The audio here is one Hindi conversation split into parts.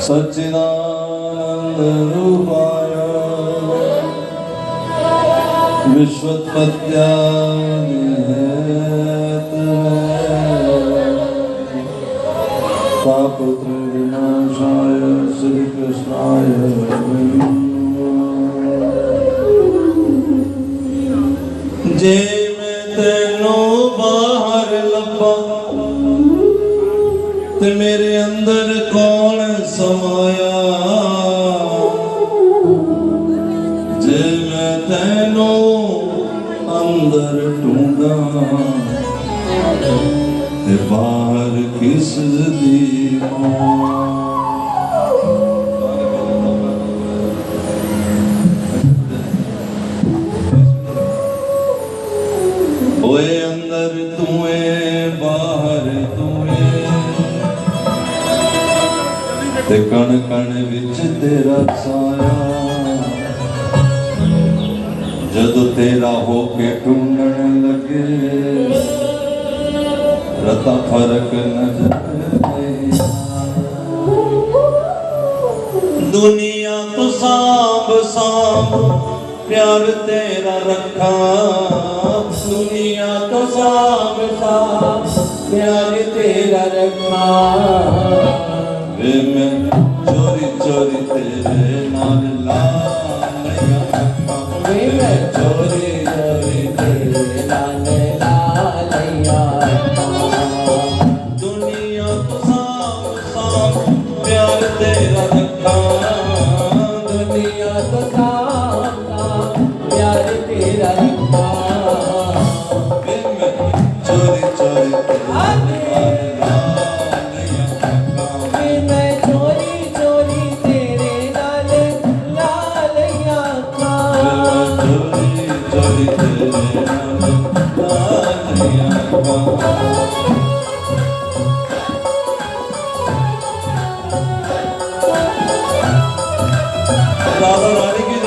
सच्चिदानंद रूपाय विश्वोत्पत्त्यादि तापत्र विनाशाय श्री कृष्णाय जे मैं तेनों बाहर लब्बा ते मेरे अंदर कौन समाया। जे मैं तेनों अंदर ढूंढा ते बाहर किस दी ओए अंदर तुए बाहर तुए ते कण कण विच तेरा साया। जदों तेरा होके ढूंढण लगे रता फर्क नजर दुनिया तो सांभ सांभ प्यार तेरा रखा। दुनिया तो सांभ सांभ प्यार तेरा रखा। वे मैं चोरी चोरी तेरे नाल ला लिया। वे मैं चोरी चोरी तेरे नाल ला लिया। दुनिया तो सांभ सांभ प्यार तेरा रखा। दुनिया तो सांभ सांभ प्यार तेरा रखा। वे मैं चोरी चोरी तेरे नाल ला लिया। वे मैं चोरी चोरी तेरे नाल ला लिया। चोरी चोरी तेरे नाल ला लिया। राधा रानी की जय।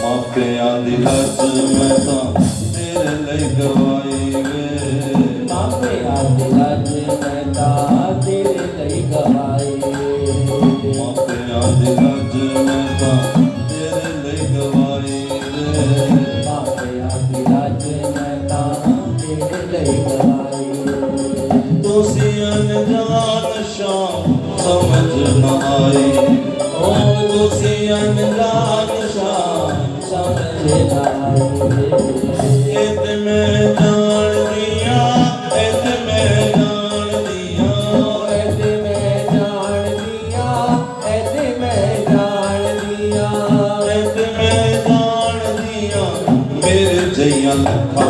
मापियां दी लज मैं तां तेरे लई गवाई वे। मापियां दी लज मैं तां तेरे लई गवाई वे। मापियां दी लज मैं तां तेरे लई गवाई वे। मापियां दी लज मैं तां तेरे लई गवाई वे। तुसी अनजान शाम समझ न आई। ओ तुसी अनजान शाम समझ न आई। एत मैं जान दिया, एत मैं जान दिया, एत मैं जान दिया, एत मैं जान दिया, एत मैं जान दिया। मेरे जइया लखा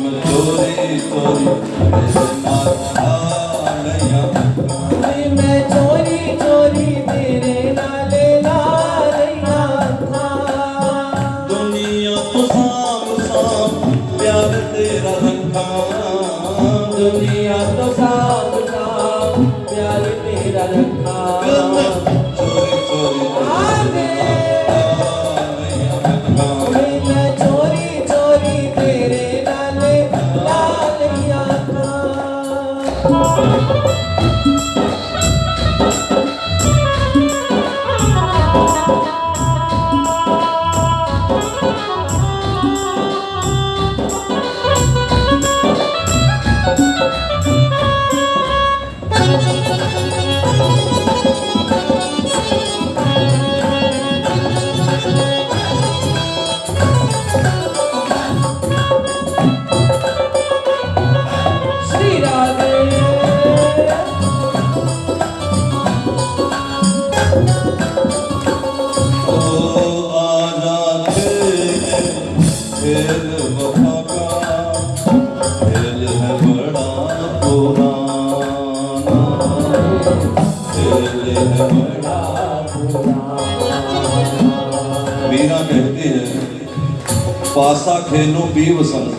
मैं चोरी चोरी तेरे नाल ला लिया। मैं चोरी चोरी तेरे नाल ला लिया। दुनिया तो सांभ सांभ प्यार तेरा रखा। दुनिया तो सांभ सांभ प्यार तेरा रखा। चोरी चोरी मैं चोरी चोरी तेरे नाल ला लिया। मीरा कहती है पासा खेलो पीव संग।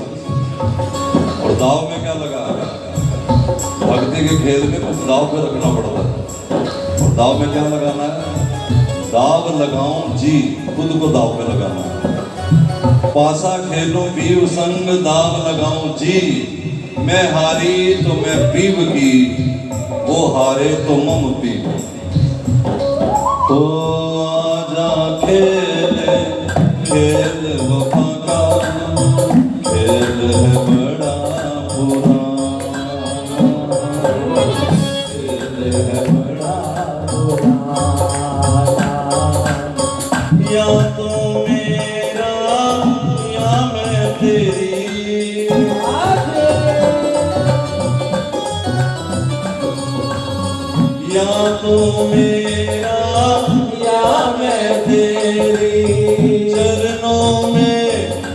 और दाव में क्या लगा, भक्ति के खेल में कुछ दाव पे रखना पड़ता है। और दाव में क्या लगाना है, दाव लगाऊं जी, खुद को दाव पे लगाना है। पासा खेलो पीव संग दाव लगाऊं जी, मैं हारी तो मैं पीव की, वो हारे तो मम पीव। तो आजा खेल खेल वफा का, खेल है बड़ा पुराना, खेल है बड़ा पुराना। या तो मेरा या मैं तेरी, या तो मेरा या मैं तेरी, चरणों में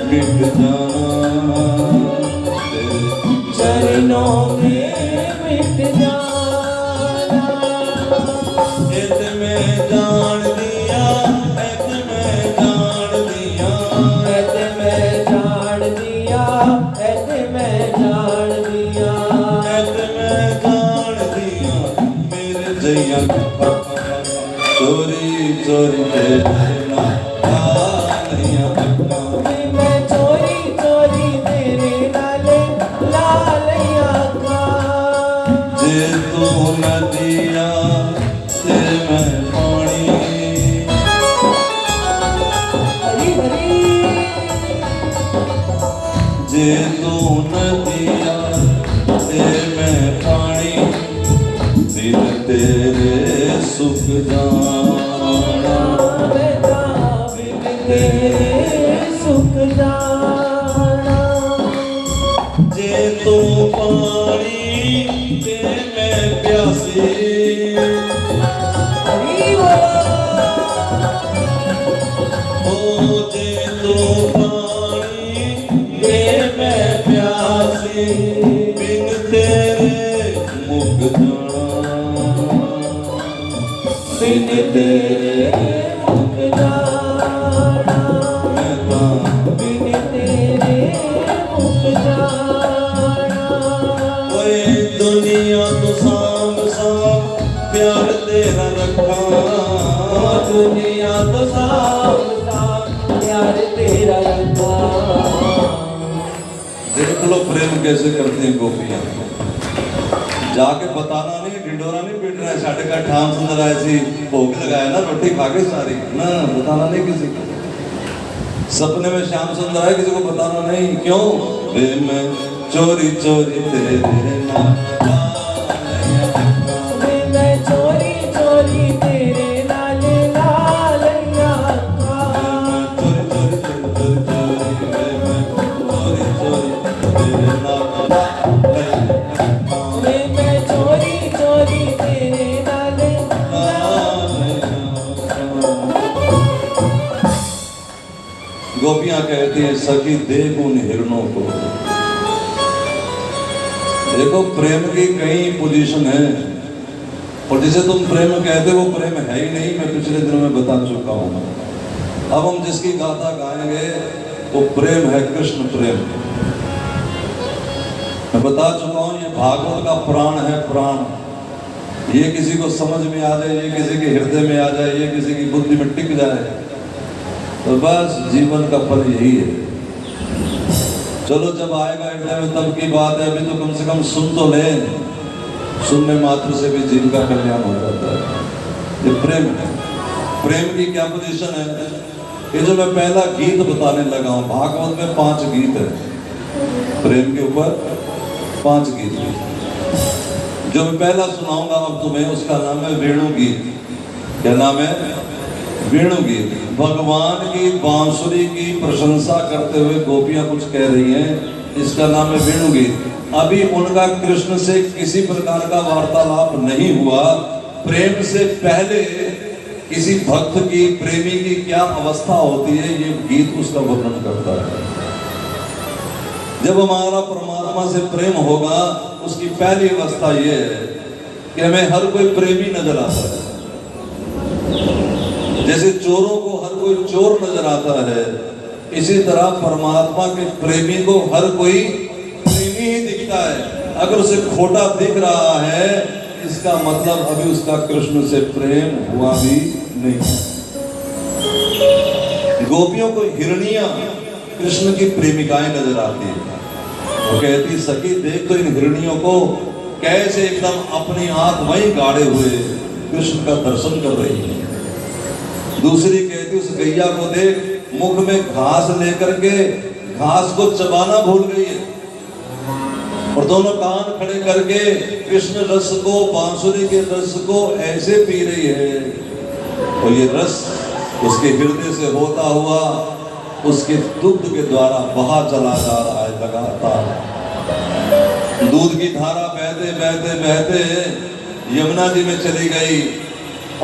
मिट जाना, चरणों में मिट जाना। ऐत में जान दिया, ऐत में जान दिया, ऐत में जान दिया, ऐत में जान दिया, ऐत में जान दिया मेरे जैया चोरी चोरी तेरे ना लालिया अक्का, मैं चोरी चोरी तेरे नाले लालिया अक्का। जे तू नदिया ते मैं पानी, हरी हरी, जे तू नदिया ते मैं पानी, दिल तेरे सुख जाना, बिन तेरे सुख जाना। जे तू पानी ते मैं प्यासी, ओ जे तू पानी ते मैं प्यासी, बिन तेरे मुख जाना, बिन तेरे मुख जाना, बिन तेरे मुख जाना। ओए दुनिया तो साम साम प्यार तेरा रखा, दुनिया तो साम साम प्यार तेरा रखा। देख लो प्रेम कैसे करते हैं गोपियां, जाके बताना नहीं, ढिंडोरा नहीं पीट रहा है, साढ़े का ठाम सुंदर ऐसी भोग लगाया ना, रोटी खा के सारी ना, बताना नहीं किसी को। सपने में श्याम सुंदर है, किसी को बताना नहीं। क्यों? वे मैं चोरी चोरी तेरे ना, वे मैं चोरी चोरी तेरे नाल लालिया अक्का, चोरी चोरी चोरी चोरी, वे मैं चोरी चोरी तेरे नाल, गोपियां कहती है सखी देख उन हिरणों को। देखो प्रेम की कई पोजीशन है, और जिसे तुम प्रेम कहते हो वो प्रेम है ही नहीं, मैं पिछले दिनों में बता चुका हूं। अब हम जिसकी गाथा गाएंगे वो प्रेम है, कृष्ण प्रेम। मैं बता चुका हूं ये भागवत का प्राण है, प्राण। ये किसी को समझ में आ जाए, ये किसी के हृदय में आ जाए, ये किसी की बुद्धि में टिक जाए, तो बस जीवन का फल यही है। चलो जब आएगा हृदय में तब की बात है, अभी तो कम से कम सुन तो ले, सुनने मात्र से भी जीव का कल्याण हो जाता है। ये प्रेम है। प्रेम की क्या पोजीशन है, ये जो मैं पहला गीत बताने लगा हूं, भागवत में 5 गीत है प्रेम के ऊपर, 5 गीत। जो मैं पहला सुनाऊंगा अब तुम्हें, उसका नाम है वेणु गीत। क्या नाम है? वेणु गीत। भगवान की बांसुरी की प्रशंसा करते हुए गोपियां कुछ कह रही हैं, इसका नाम है वेणु गीत। अभी उनका कृष्ण से किसी प्रकार का वार्तालाप नहीं हुआ। प्रेम से पहले किसी भक्त की, प्रेमी की क्या अवस्था होती है, ये गीत उसका वर्णन करता है। जब हमारा परमात्मा से प्रेम होगा, उसकी पहली अवस्था ये है कि हमें हर कोई प्रेमी नजर आता है। जैसे चोरों को हर कोई चोर नजर आता है, इसी तरह परमात्मा के प्रेमी को हर कोई प्रेमी ही दिखता है। अगर उसे खोटा दिख रहा है, इसका मतलब अभी उसका कृष्ण से प्रेम हुआ भी नहीं। गोपियों को हिरनियां कृष्ण की प्रेमिकाएं नजर आती है। वो कहती, सखी देख तो इन हिरनियों को, कैसे एकदम अपनी आंख वहीं गाड़े हुए कृष्ण का दर्शन कर रही है। दूसरी कहती, उस गैया को देख, मुख में घास लेकर के घास को चबाना भूल गई है, और दोनों कान खड़े करके कृष्ण रस को, बांसुरी के रस को ऐसे पी रही है, और ये रस उसके हृदय से होता हुआ उसके दुग्ध के द्वारा बहा चला जा रहा है लगातार। दूध की धारा बहते बहते बहते यमुना जी में चली गई,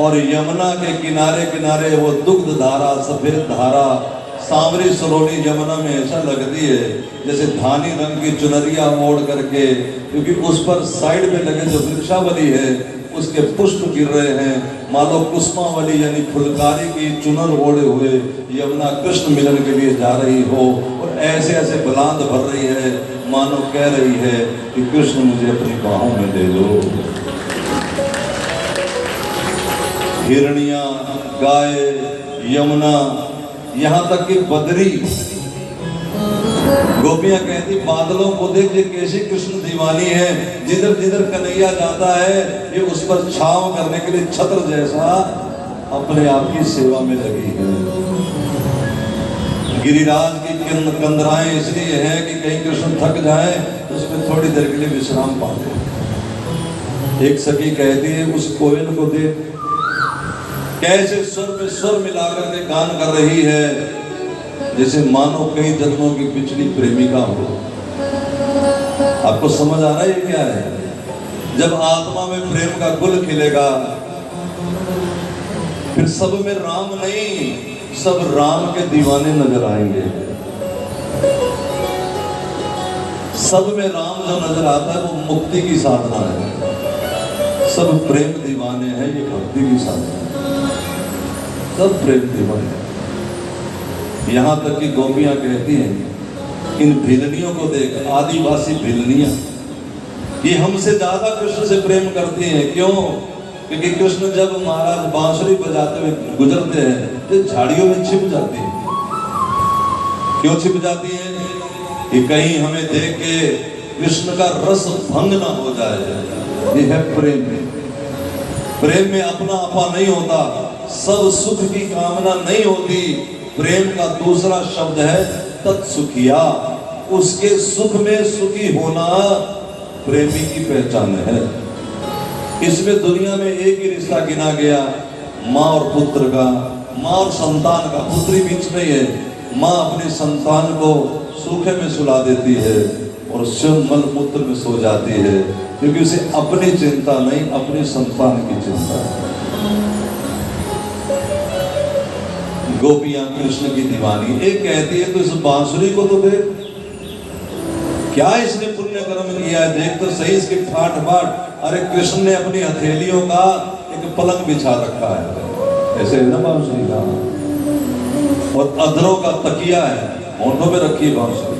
और यमुना के किनारे किनारे वो दुग्ध धारा, सफेद धारा, सांवरी सरोनी यमुना में ऐसा लगती है जैसे धानी रंग की चुनरिया ओढ़ करके, क्योंकि उस पर साइड में लगे जो वृक्षावली है उसके पुष्प गिर रहे हैं, मानो कुसुमावली यानी फुलकारी की चुनर ओढ़े हुए यमुना कृष्ण मिलन के लिए जा रही हो, और ऐसे ऐसे बुलंद भर रही है, मानो कह रही है कि कृष्ण मुझे अपनी बाहों में ले लो। हिरनिया, गाय, यमुना, यहाँ तक कि बदरी, गोपियां कहती, बादलों को देख, ये कैसी कृष्ण दीवानी है, जिधर जिधर कन्हैया जाता है ये उस पर छांव करने के लिए छत्र जैसा अपने आप की सेवा में लगी है। गिरिराज की कंदराएं इसलिए हैं कि कहीं कृष्ण थक जाए तो उसमें थोड़ी देर के लिए विश्राम पा ले। एक सखी कहती है, उस कोयल को देख, कैसे स्वर में स्वर मिलाकर के गान कर रही है, जैसे मानो कई जन्मों की पिछली प्रेमिका हो। आपको समझ आ रहा है क्या है? जब आत्मा में प्रेम का गुल खिलेगा, फिर सब में राम नहीं, सब राम के दीवाने नजर आएंगे। सब में राम जो नजर आता है वो मुक्ति की साधना है। सब प्रेम दीवाने हैं, ये भक्ति की साधना है। सब प्रेम दीवाने। यहाँ तक कि गोपियां कहती हैं, इन भिलनियों को देख, आदिवासी भिलनियां, ये हमसे ज्यादा कृष्ण से प्रेम करती हैं। क्यों? क्योंकि कृष्ण जब महाराज बांसुरी बजाते हुए गुजरते हैं तो झाड़ियों में छिप जाती है। क्यों छिप जाती है? कि कहीं हमें देख के कृष्ण का रस भंग ना हो जाए। ये है प्रेम। प्रेम में अपना आपा नहीं होता, सब सुख की कामना नहीं होती। प्रेम का दूसरा शब्द है तत्सुखिया। उसके सुख में सुखी होना प्रेमी की पहचान है। इसमें दुनिया में एक ही रिश्ता गिना गया, माँ और पुत्र का, माँ और संतान का। पुत्री बीच में है, माँ अपनी संतान को सूखे में सुला देती है और स्वयं मल मूत्र में सो जाती है, क्योंकि उसे अपनी चिंता नहीं, अपनी संतान की चिंता है। गोपियां कृष्ण की दीवानी। एक कहती है, तो इस बांसुरी को तो देख, क्या इसने पुण्य कर्म किया है, देख तो सही इसके ठाठ बाट। अरे कृष्ण ने अपनी हथेलियों का एक पलंग बिछा रखा है, ऐसे है ना बांसुरी का, और अधरों का तकिया है, होंठों पे रखी है बांसुरी,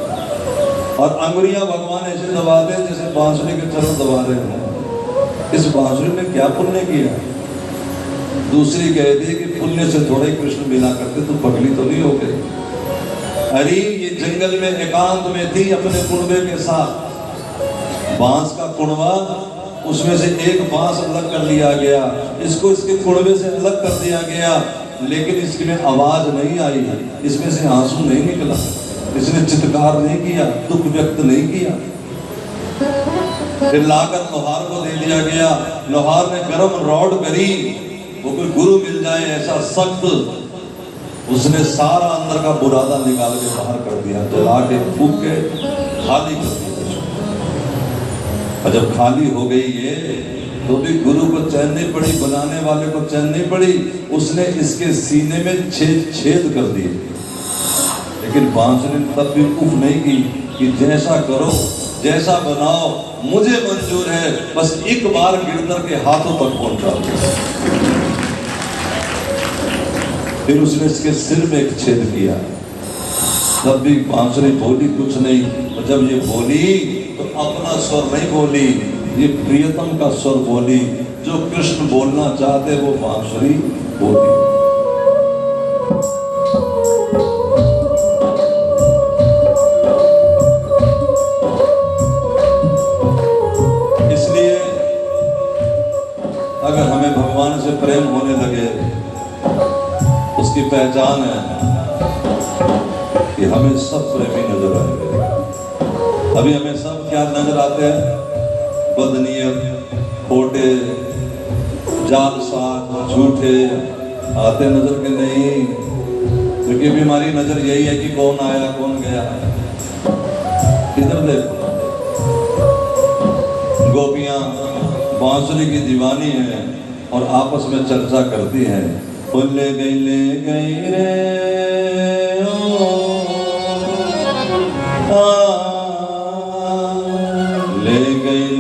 और अंगुलियां भगवान ऐसे दबा दे जैसे बांसुरी के चरण दबा रहे हैं। इस बांसुरी ने क्या पुण्य किया? दूसरी कहती है कि पुण्य से थोड़े कृष्ण मिला करते तो पगली तो नहीं हो गई। अरे ये जंगल में एकांत में थी अपने कुनबे के साथ, बांस का कुनबा, उसमें से एक बांस अलग कर लिया गया, इसको इसके कुनबे से अलग कर दिया गया, लेकिन इसमें आवाज नहीं आई, इसमें से आंसू नहीं निकला, इसने चित्कार नहीं किया, दुख व्यक्त नहीं किया। फिर लाकर लोहार को दे दिया गया, लोहार ने गर्म रॉड करी, वो कोई गुरु मिल जाए ऐसा सख्त, उसने सारा अंदर का बुरादा निकाल के बाहर कर दिया, जला के फूक के खाली कर दिया। और जब खाली हो गई ये, तो भी गुरु को चैन नहीं पड़ी, बनाने वाले को चैन नहीं पड़ी, उसने इसके सीने में छेद कर दिए। लेकिन बांसुरी ने तब भी उफ नहीं की कि जैसा करो, जैसा बनाओ, मुझे मंजूर है, बस एक बार गिरधर के हाथों तक पहुंचा दो। फिर उसने इसके सिर में एक छेद किया, तब भी बांसुरी बोली कुछ नहीं, और जब ये बोली तो अपना स्वर नहीं बोली, ये प्रियतम का स्वर बोली। जो कृष्ण बोलना चाहते वो बांसुरी बोली। इसलिए अगर हमें भगवान से प्रेम होने लगे, उसकी पहचान है कि हमें सब प्रेमी नजर आएंगे। अभी हमें सब क्या नजर आते हैं? बदनीयत, खोटे, जालसाज, झूठे आते नजर के नहीं, क्योंकि भी हमारी नजर यही है कि कौन आया कौन गया। इधर देखो, गोपियां बांसुरी की दीवानी हैं और आपस में चर्चा करती हैं। ले गई रे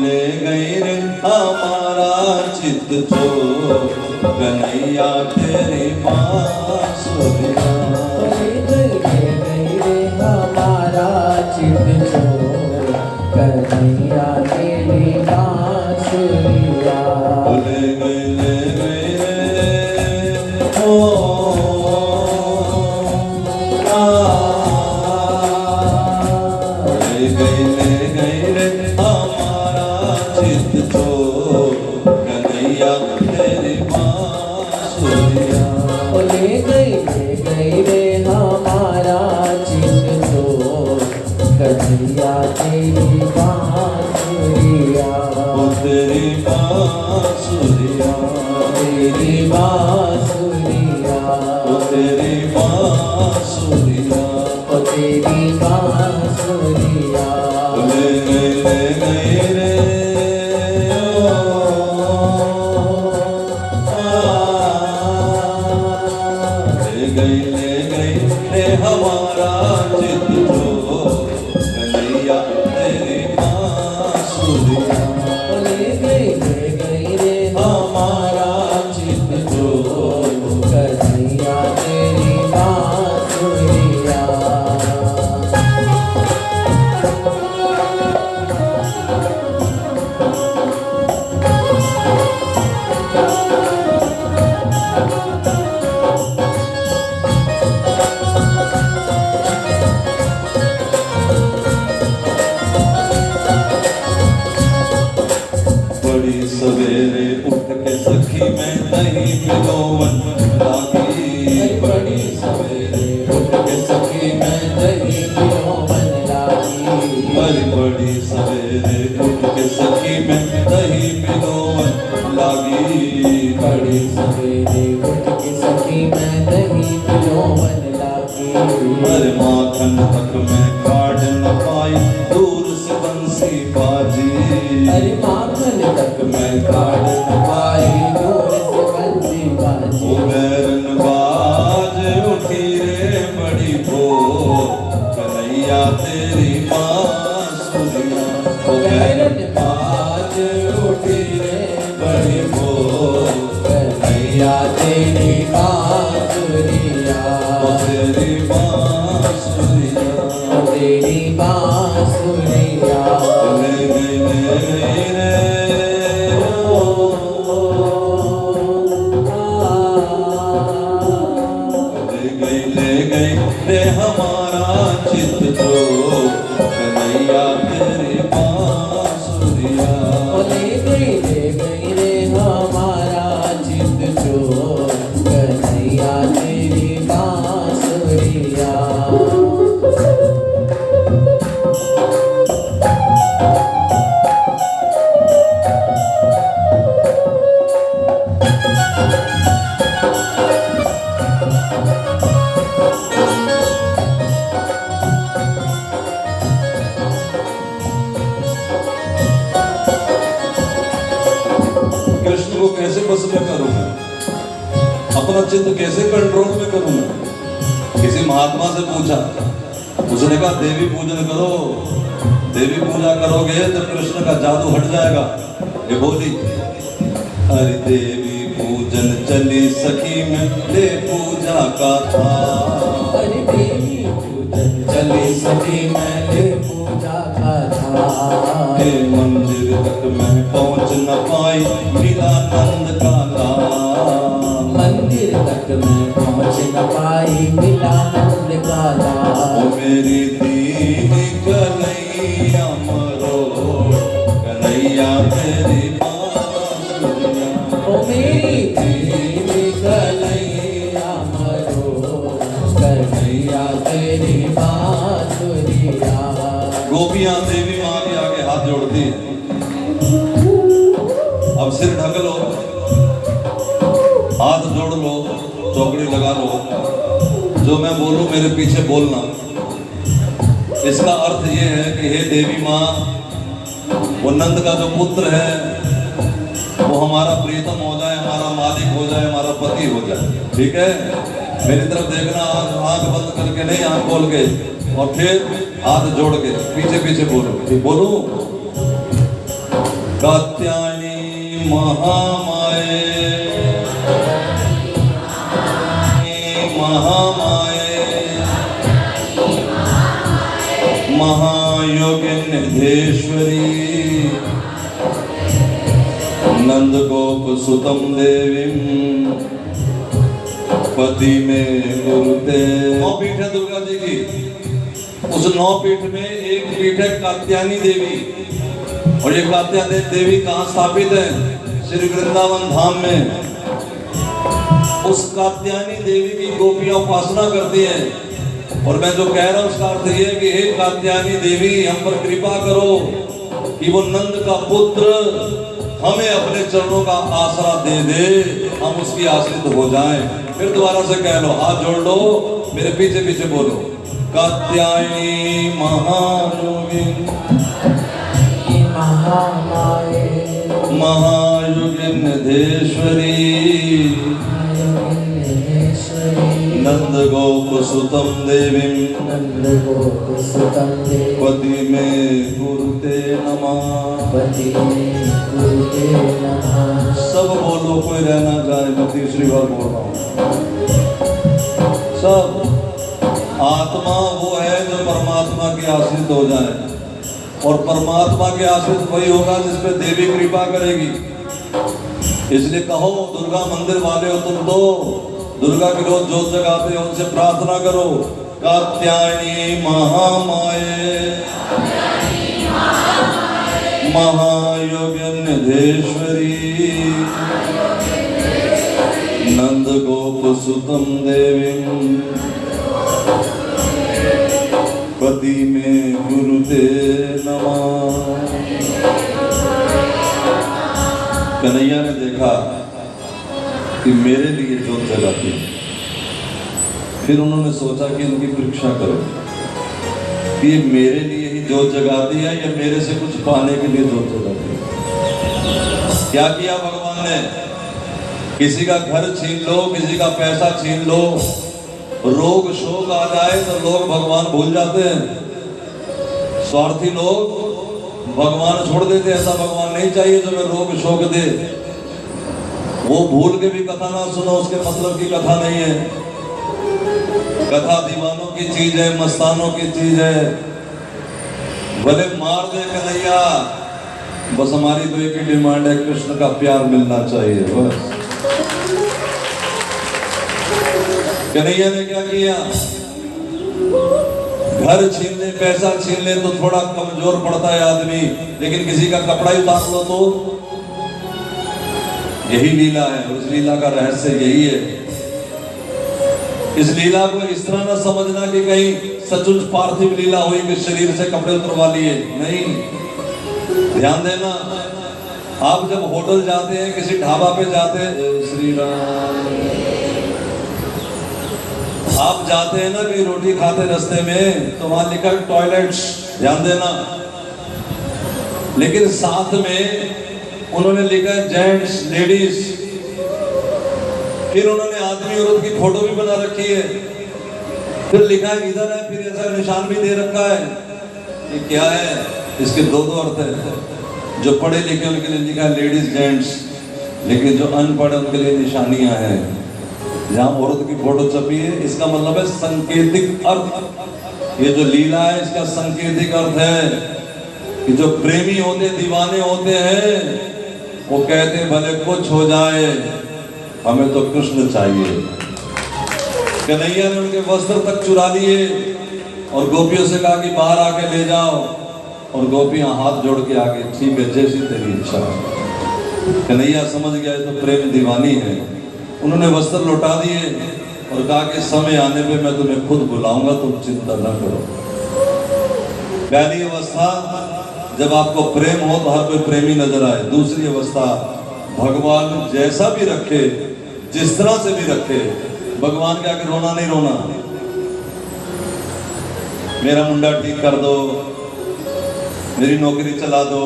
ले गई रे हमारा चित चोर, कन्हैया तेरी बांसुरिया। ले गई रे हमारा चित चोर, कन्हैया तेरी बांसुरिया। ले गई रे ले गई रे हमारा चित चोर, कन्हैया तेरी बांसुरिया। ले गई रे हमारा चित चोर, कन्हैया तेरी बांसुरिया। ओ तेरी बांसुरिया, तेरी बांसुरिया, ओ तेरी बांसुरिया, ओ तेरी बांसुरिया। ले गई रे ले गई रे हमारा चित चोर, कन्हैया तेरी बांसुरिया। ले गई रे हमारा चित चोर, कन्हैया तेरी बांसुरिया। बड़ी सवेरे उठ के सखी मैं दही पिलोवन लागी। बड़ी सवेरे उठ के सखी मैं दही पिलोवन लागी। बड़ी सवेरे उठ के सखी मैं दही पिलोवन लागी। बड़ी सवेरे उठ के सखी मैं दही पिलोवन लागी। अरे माखन तक मैं काट न पाई, दूर से बंसी बाजी। अरे माखन तक मैं काट न पाई, दूर से बंसी बाजी। ओ बैरन बाज उठी रे बड़ी भोर, कन्हैया तेरी बांसुरिया। ओ बैरन बाज उठी रे बड़ी भोर, कन्हैया तेरी बांसुरिया। ओ तेरी बांसुरिया। ओ तेरी बांसुरिया। ले गई रे ले गई रे हमारा चित चोर, कन्हैया तेरी बांसुरिया। ले गई रे हमारा चित चोर, कन्हैया तेरी बांसुरिया। कृष्ण को कैसे बस में करूं मैं? अपना चित्त कैसे कंट्रोल में करूं मैं? किसी महात्मा से पूछा, उसने कहा देवी पूजन करो, देवी पूजा करोगे तो कृष्ण का जादू हट जाएगा। ये बोली, अरे देवी पूजन चली सखी में ले पूजा का था। अरे देवी पूजन चली सभी मैंने पूजा का था। हे मंदिर तक मैं पहुंच न पाई, मिला नंद का लाल। मंदिर तक मैं पहुंच न पाई, मिला नंद का लाल। ओ मेरी दीदी कन्हैया मरो, कन्हैया तेरी बांसुरिया। ओ मेरी दीदी कन्हैया मरो, कन्हैया तेरी बांसुरिया। गोपियां देवी माँ के आगे हाथ जोड़ती है। अब सिर ढक लो, हाथ जोड़ लो, चौकड़ी लगा लो, जो मैं बोलूं मेरे पीछे बोलना। इसका अर्थ ये है कि हे देवी माँ, वो नंद का जो पुत्र है वो हमारा प्रीतम हो जाए, हमारा मालिक हो जाए, हमारा पति हो जाए। ठीक है, मेरी तरफ देखना, आंख बंद करके नहीं, आंख खोल के, और फिर हाथ जोड़ के पीछे पीछे बोलो। बोलू, कात्यायनी महामाये, महामाये, महायोगिन्यधेश्वरी, नंद गोप सुतम देवीं, पति में गुरुते। 9 पीठ है दुर्गा जी की। उस 9 पीठ में एक पीठ है कात्यायनी देवी, और ये कात्यायनी देवी कहाँ स्थापित है? श्री वृंदावन धाम में। उस कात्यायनी देवी की गोपियां उपासना करती हैं, और मैं जो कह रहा हूं उसका अर्थ ये है कि हे कात्यायनी देवी, हम पर कृपा करो कि वो नंद का पुत्र हमें अपने चरणों का आसरा दे दे, हम उसकी आश्रित हो जाएं। फिर दोबारा से कह लो, हाथ जोड़ लो, मेरे पीछे पीछे बोलो, कात्यायनी महायोगिनी, महामाये, महायोगिन्यधेश्वरी, नंद गोप सुतम देवीं, नंद गोप सुतम देवी, पति में गुरुते नमः, पति में गुरुते नमः। सब बोलो, कोई रहना जाए। मैं तीसरी बार बोल रहा हूँ। सब आत्मा वो है जो परमात्मा की आश्रित हो जाए, और परमात्मा के आश्रित वही होगा जिस पे देवी कृपा करेगी। इसलिए कहो, दुर्गा मंदिर वाले हो तुम तो, दुर्गा की रोज जोत जगाते हो, उनसे प्रार्थना करो, कात्यायनी महामाये, महायोगिन्यधेश्वरी, नंद गोप सुतम देवीं, पति में गुरुते नमः। कन्हैया ने देखा कि मेरे लिए जोत जगाती है। फिर उन्होंने सोचा कि इनकी परीक्षा करो कि ये मेरे लिए ही जोत जगाती है या मेरे से कुछ पाने के लिए जोत जगाती है। क्या किया भगवान ने? किसी का घर छीन लो, किसी का पैसा छीन लो, रोग शोक आ जाए तो लोग भगवान भूल जाते हैं। स्वार्थी लोग भगवान छोड़ देते। ऐसा भगवान नहीं चाहिए जो मैं रोग शोक दे। वो भूल के भी कथा ना सुनो, उसके मतलब की कथा नहीं है। कथा दीवानों की चीज है, मस्तानों की चीज है। भले मार दे कन्हैया, बस हमारी तो एक ही डिमांड है, कृष्ण का प्यार मिलना चाहिए बस। कन्हैया ने क्या किया? घर छीन ले, पैसा छीन ले तो थोड़ा कमजोर पड़ता है आदमी, लेकिन किसी का कपड़ा ही उतार लो तो यही लीला है। उस लीला का रहस्य यही है। इस लीला को इस तरह न समझना कि कहीं सचुच पार्थिव लीला हुई कि शरीर से कपड़े उतरवा लिए, नहीं। ध्यान देना, आप जब होटल जाते हैं, किसी ढाबा पे जाते हैं, श्री राम, आप जाते हैं ना कहीं रोटी खाते रास्ते में, तो वहां लिखा टॉयलेट्स, ध्यान देना। लेकिन साथ में उन्होंने लिखा जेंट्स लेडीज। फिर उन्होंने आदमी औरत की फोटो भी बना रखी है, फिर लिखा है इधर है, फिर ऐसा निशान भी दे रखा है। ये क्या है? इसके दो अर्थ है। जो पढ़े लिखे उनके लिए लिखा है लेडीज जेंट्स, लेकिन जो अनपढ़ उनके लिए निशानियां हैं। जहां औरत की फोटो छपी है, इसका मतलब है संकेतिक अर्थ। ये जो लीला है इसका सांकेतिक अर्थ है कि जो प्रेमी होते दीवाने होते हैं वो कहते भले कुछ हो जाए हमें तो कृष्ण चाहिए। कन्हैया ने उनके वस्त्र तक चुरा लिए और गोपियों से कहा कि बाहर आके ले जाओ, और गोपियां हाथ जोड़ के आगे ठीक है जैसी तेरी इच्छा। कन्हैया समझ गया तो प्रेम दीवानी है। उन्होंने वस्त्र लौटा दिए और कहा कि समय आने पे मैं तुम्हें खुद बुलाऊंगा, तुम चिंता न करो। पहली अवस्था जब आपको प्रेम हो तो हर कोई प्रेमी नजर आए। दूसरी अवस्था भगवान जैसा भी रखे, जिस तरह से भी रखे, भगवान के आगे रोना नहीं रोना। मेरा मुंडा ठीक कर दो, मेरी नौकरी चला दो,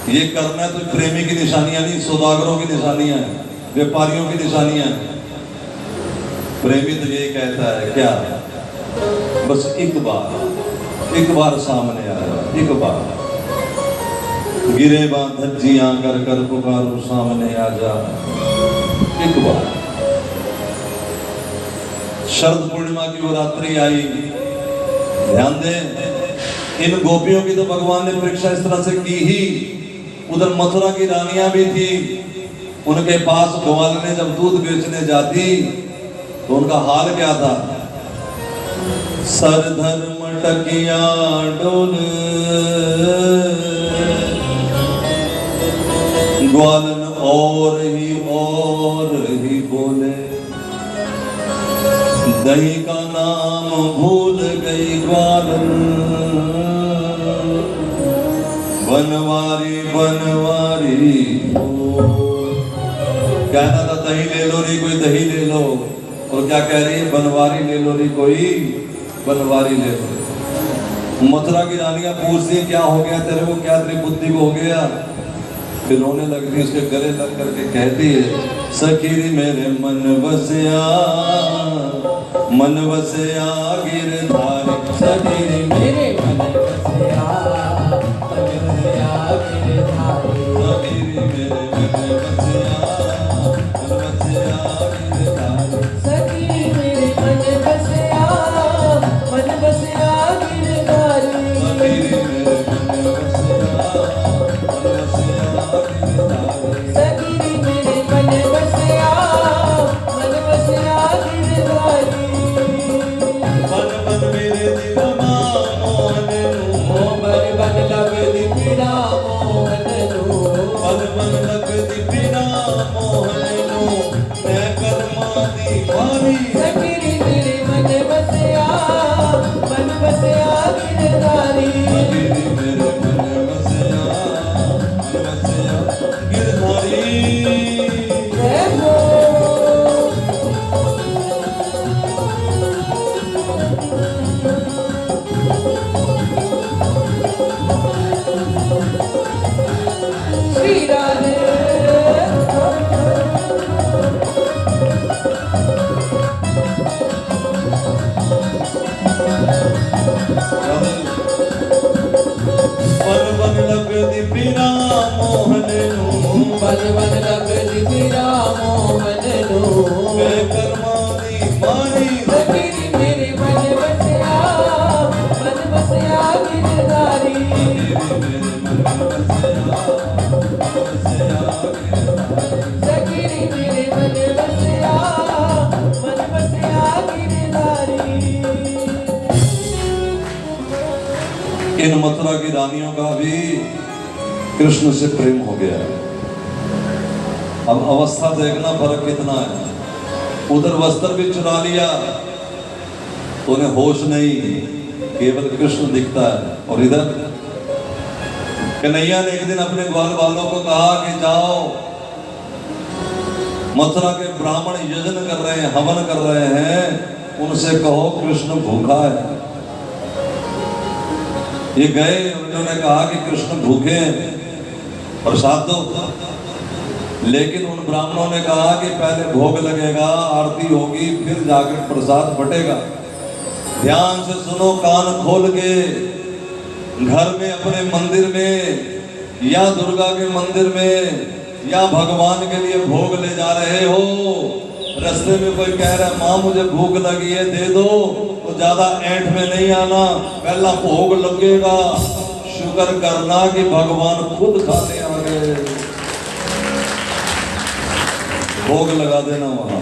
ये करना है तो प्रेमी की निशानियां नहीं, सौदागरों की निशानियां हैं, व्यापारियों की निशानियां हैं। प्रेमी तो यही कहता है क्या, बस एक बार सामने आया, एक बार गिरे बां धज्जियां कर कर पुकारो सामने आ जा, एक बार। शरद पूर्णिमा की वो रात्रि आई, ध्यान दें, इन गोपियों की तो भगवान ने परीक्षा इस तरह से की ही। उधर मथुरा की रानियां भी थी, उनके पास ग्वालने जब दूध बेचने जाती तो उनका हाल क्या था, सर धर्म टकिया डोल, ग्वालन और ही बोले, दही का नाम भूल गई ग्वालन, बनवारी कहना था दही ले लो री कोई दही ले लो, और क्या कह रही है, बनवारी ले लो री कोई बनवारी ले लो। मथुरा की रानियां पूछती क्या हो गया तेरे को, क्या तेरी बुद्धि को हो गया। फिर रोने लगती, उसके गले लग करके कहती है, सखीरी मेरे मन बसिया गिरधारी, सखीरी मेरे मन बसिया गिरधारी, सखीरी मेरे मन बसिया गिरधारी, सखीरी मेरे मन बसिया गिरधारी, सखीरी मेरे मन बसिया गिरधारी, सखीरी मेरे मन बसिया गिरधारी। बन बन मेरे दिलमा मोहन नु, बन बन लगदी पीड़ा मोहन नु, बन बन लगदी पीड़ा मोहन नु, मैं कर्मा दी वारी, सखीरी मेरे मन बसिया गिरधारी, सखीरी मेरे मन बसिया गिरधारी। जय हो। श्री राधे बन बन लगदी पीड़ा मोहन नु, बन बन लगदी पीड़ा मोहन नु, मैं कर्मा दी वारी, सखीरी मेरे मन बसिया गिरधारी, सखीरी मेरे मन बसिया गिरधारी। इन मथुरा की रानियों का भी कृष्ण से प्रेम हो गया है। अब अवस्था देखना फर्क कितना है। उधर वस्त्र भी चुरा लिया तो उन्हें होश नहीं, केवल कृष्ण दिखता है। और इधर कन्हैया ने एक दिन अपने ग्वाल वालों को कहा कि जाओ, मथुरा के ब्राह्मण यजन कर रहे हैं, हवन कर रहे हैं, उनसे कहो कृष्ण भूखा है। ये गए, उन्होंने कहा कि कृष्ण भूखे हैं, प्रसाद दो। लेकिन उन ब्राह्मणों ने कहा कि पहले भोग लगेगा, आरती होगी, फिर जाकर प्रसाद बटेगा। ध्यान से सुनो, कान खोल के। घर में, अपने मंदिर में या दुर्गा के मंदिर में या भगवान के लिए भोग ले जा रहे हो, रास्ते में कोई कह रहा है माँ मुझे भूख लगी है दे दो, तो ज्यादा ऐंठ में नहीं आना, पहला भोग लगेगा, शुक्र करना कि भगवान खुद खाने आ गए, भोग लगा देना वहां।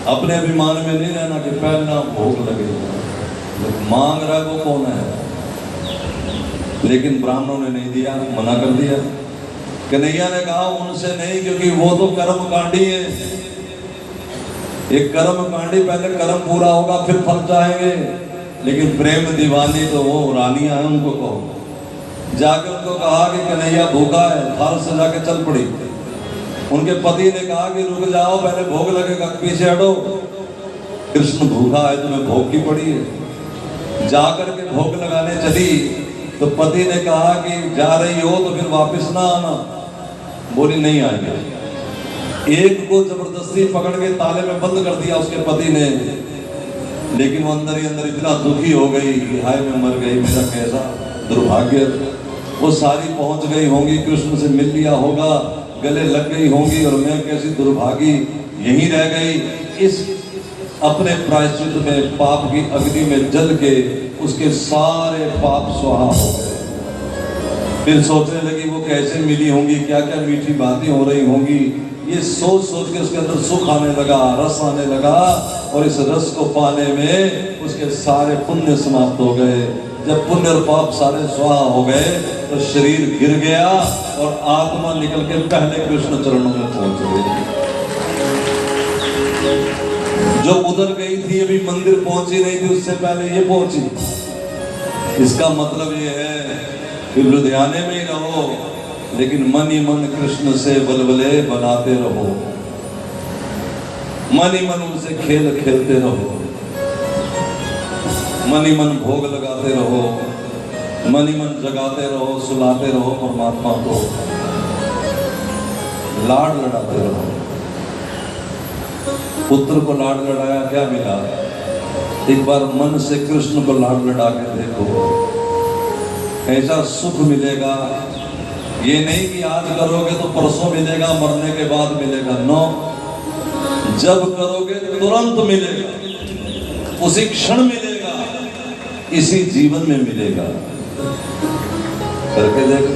अपने अभिमान में नहीं रहना कि पहला भोग लगेगा, मांग रहा है वो कौन है। लेकिन ब्राह्मणों ने नहीं दिया, मना कर दिया। कन्हैया ने कहा उनसे नहीं, क्योंकि वो तो कर्म कांडी है, एक कर्म कांडी, पहले कर्म पूरा होगा फिर फल चाहेंगे। लेकिन प्रेम दीवानी तो वो रानियां हैं, उनको कहो। जाकर उनको कहा कि कन्हैया भूखा है, थाल से जाके चल पड़ी। उनके पति ने कहा कि रुक जाओ, पहले भोग लगेगा, पीछे हटो, कृष्ण भूखा है, तुम्हें भोग की पड़ी है। जाकर के भोग लगाने चली तो पति ने कहा कि जा रही हो तो फिर वापस ना आना। बोली नहीं आएंगे। एक को जबरदस्ती पकड़ के ताले में बंद कर दिया उसके पति ने, लेकिन वो अंदर ही अंदर इतना दुखी हो गई कि हाय मैं मर गई, मेरा कैसा दुर्भाग्य। वो सारी पहुंच गई होंगी, कृष्ण से मिल लिया होगा, गले लग गई होंगी, और मैं कैसी दुर्भागी यहीं रह गई। इस अपने प्रायश्चित में पाप की अग्नि में जल के उसके सारे पाप स्वाहा हो गए। फिर सोचने लगी वो कैसे मिली होंगी, क्या क्या मीठी बातें हो रही होंगी। ये सोच सोच के उसके अंदर सुख आने लगा, रस आने लगा, और इस रस को पाने में उसके सारे पुण्य समाप्त हो गए। जब पुण्य और पाप सारे स्वाहा हो गए तो शरीर गिर गया और आत्मा निकल के पहले कृष्ण चरणों में पहुंच गई। जो उधर गई थी अभी मंदिर पहुंची नहीं थी, उससे पहले ये पहुंची। इसका मतलब ये है कि लुधियाने में ही रहो, लेकिन मन ही मन कृष्ण से बलबले बनाते रहो, मन ही मन उनसे खेल खेलते रहो, मन ही मन भोग लगाते रहो, मन ही मन जगाते रहो, सुलाते रहो परमात्मा को, लाड लड़ाते रहो। पुत्र को लाड लड़ाया, क्या मिला? एक बार मन से कृष्ण को लाड लड़ा के देखो, ऐसा सुख मिलेगा। ये नहीं कि आज करोगे तो परसों मिलेगा, मरने के बाद मिलेगा। नो, जब करोगे तुरंत मिलेगा, उसी क्षण मिलेगा, इसी जीवन में मिलेगा। करके देख।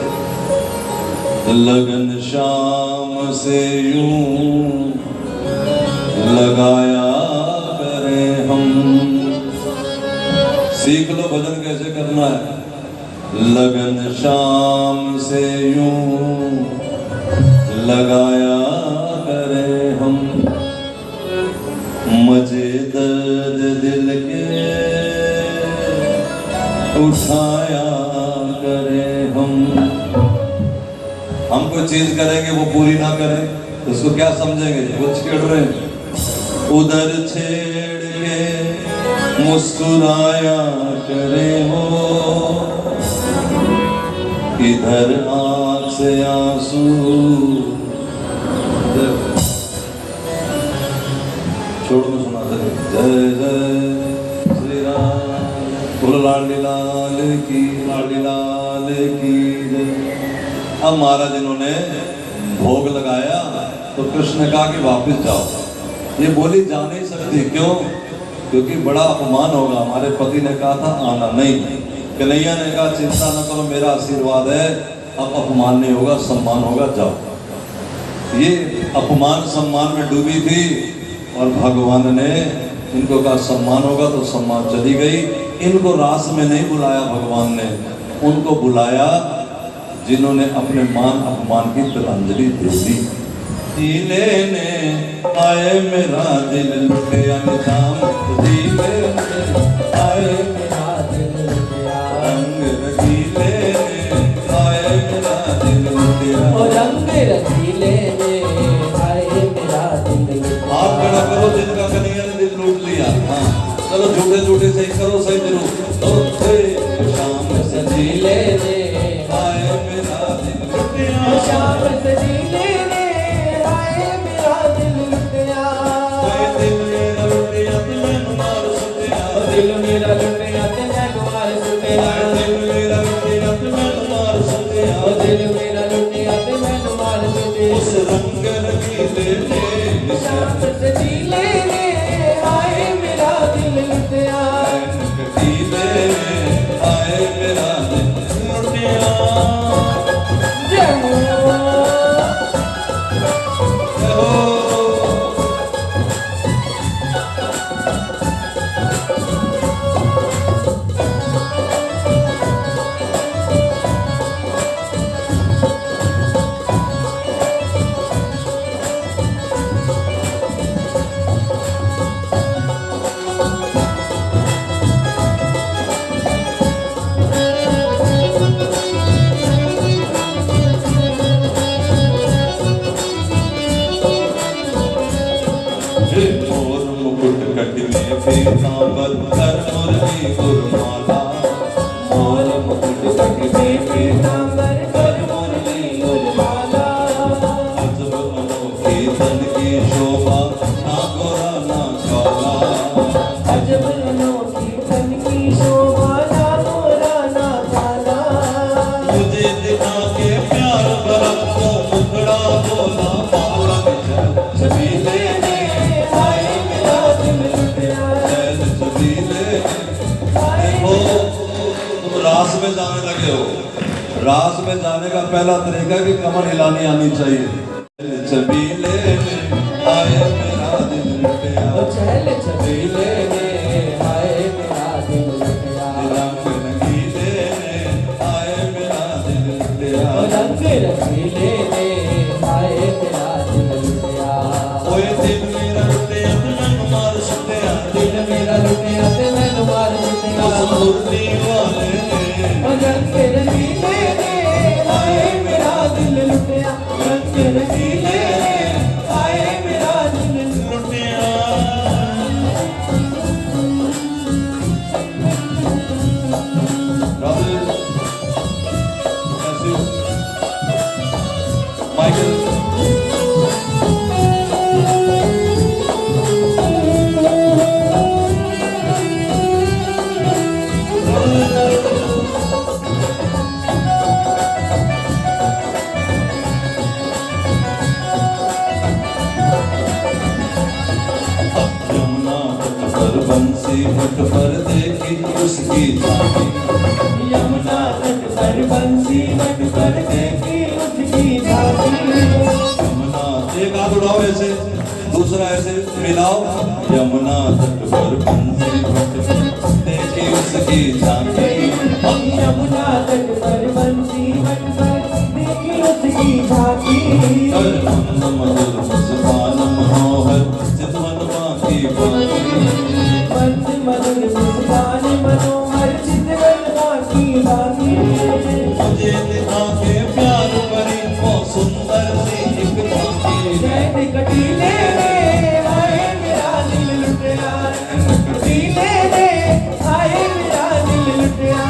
लगन शाम से यूं लगाया करें हम, सीख लो भजन कैसे करना है। लगन शाम से यूं लगाया करें हम, मजे दर्द दिल के उठाया करें हम। हम कोई चीज करेंगे वो पूरी ना करें तो उसको क्या समझेंगे, वो छेड़ रहे हैं। उधर छेड़ के मुस्कुराया करे हो, इधर आंख से आंसू। छोड़ में सुनाते जय जय श्री राम, बोलो लाली लाल की, लाली लाल की जय। अब महाराज इन्होंने भोग लगाया तो कृष्ण ने कहा कि वापस जाओ। ये बोली जा नहीं सकती, क्यों? क्योंकि बड़ा अपमान होगा। हमारे पति ने कहा था आना नहीं। कन्हैया ने कहा चिंता न करो, मेरा आशीर्वाद है, अब अपमान नहीं होगा, सम्मान होगा, जाओ। ये अपमान सम्मान में डूबी थी और भगवान ने इनको कहा सम्मान होगा, तो सम्मान चली गई। इनको रास में नहीं बुलाया भगवान ने, उनको बुलाया जिन्होंने अपने मान अपमान की तिलांजलि दे दी। लेने आए मेरा दिल लुटिया निजाम, आए मेरा दिल लुटिया, रंग रसीले आए मेरा दिल लुटिया, रंग रसीले आए मेरा दिल लुटिया। आप खड़ा करो जिनका कन्हैया ने दिल लूट लिया। हाँ चलो झूठे झूठे सही करो, सही जरूर। तो शाम सजीले आए मेरा दिल लुटिया, शाम सजीले दिल मेरा लुटिया ते मैं मार सुटिया, दिल मेरा लुटिया ते मैं मार सुटिया, दिल मेरा लुटिया ते मैं मार सुटिया। उस रंग रंगीले शाम सजीले आए मेरा दिल लुटिया। शोभा ना मोरा ना काला। मुझे दिखा के प्यार भरा तो मुखड़ा बोला पालक छबीले ने हाय मेरा दिल लुटिया। चैन छबीले। देखो तुम रास में जाने लगे हो, रास में जाने का पहला तरीका कि कमर हिलानी आनी चाहिए। छबीले ने आए मेरा दिल लुटिया, चल छबीले ने हाय मेरा दिल लुटिया। रंग रंगीले ने आए मेरा दिल लुटिया। रंग रंगीले ने हाय मेरा दिल लुटिया। ओए दिल मेरा लुटिया ते मैनू मार सुटिया, दिल मेरा लुटिया ते मैनू मार सुटिया। उस मुरली वाले ने रंग रंगीले ने हाय मेरा दिल लुटिया। रंग रंगीले ने हाय मेरा दिल लुटिया। राधे कैसे हो माइकल? यमुना तट पर बंसी तट पर देखी उसकी झांकी, यमुना तट पर बंसी तट पर देखी उसकी झांकी। यमुना एक हाथ उठाओ ऐसे, दूसरा ऐसे मिलाओ। यमुना तट पर बंसी तट पर देखी उसकी झांकी, यमुना तट पर बंसी तट पर देखी उसकी झांकी। कर मंद मधुर मुस्कान मनोहर चितवन बाकी बाकी। मंद मधुर मुस्कान मनोहर चितवन बाकी बाकी। मुझे दिखा के प्यार भरी वो सुंदर सी एक झांकी, नैन कटीले ने हाय मेरा दिल लुटिया। कटीले ने हाय मेरा दिल लुटिया।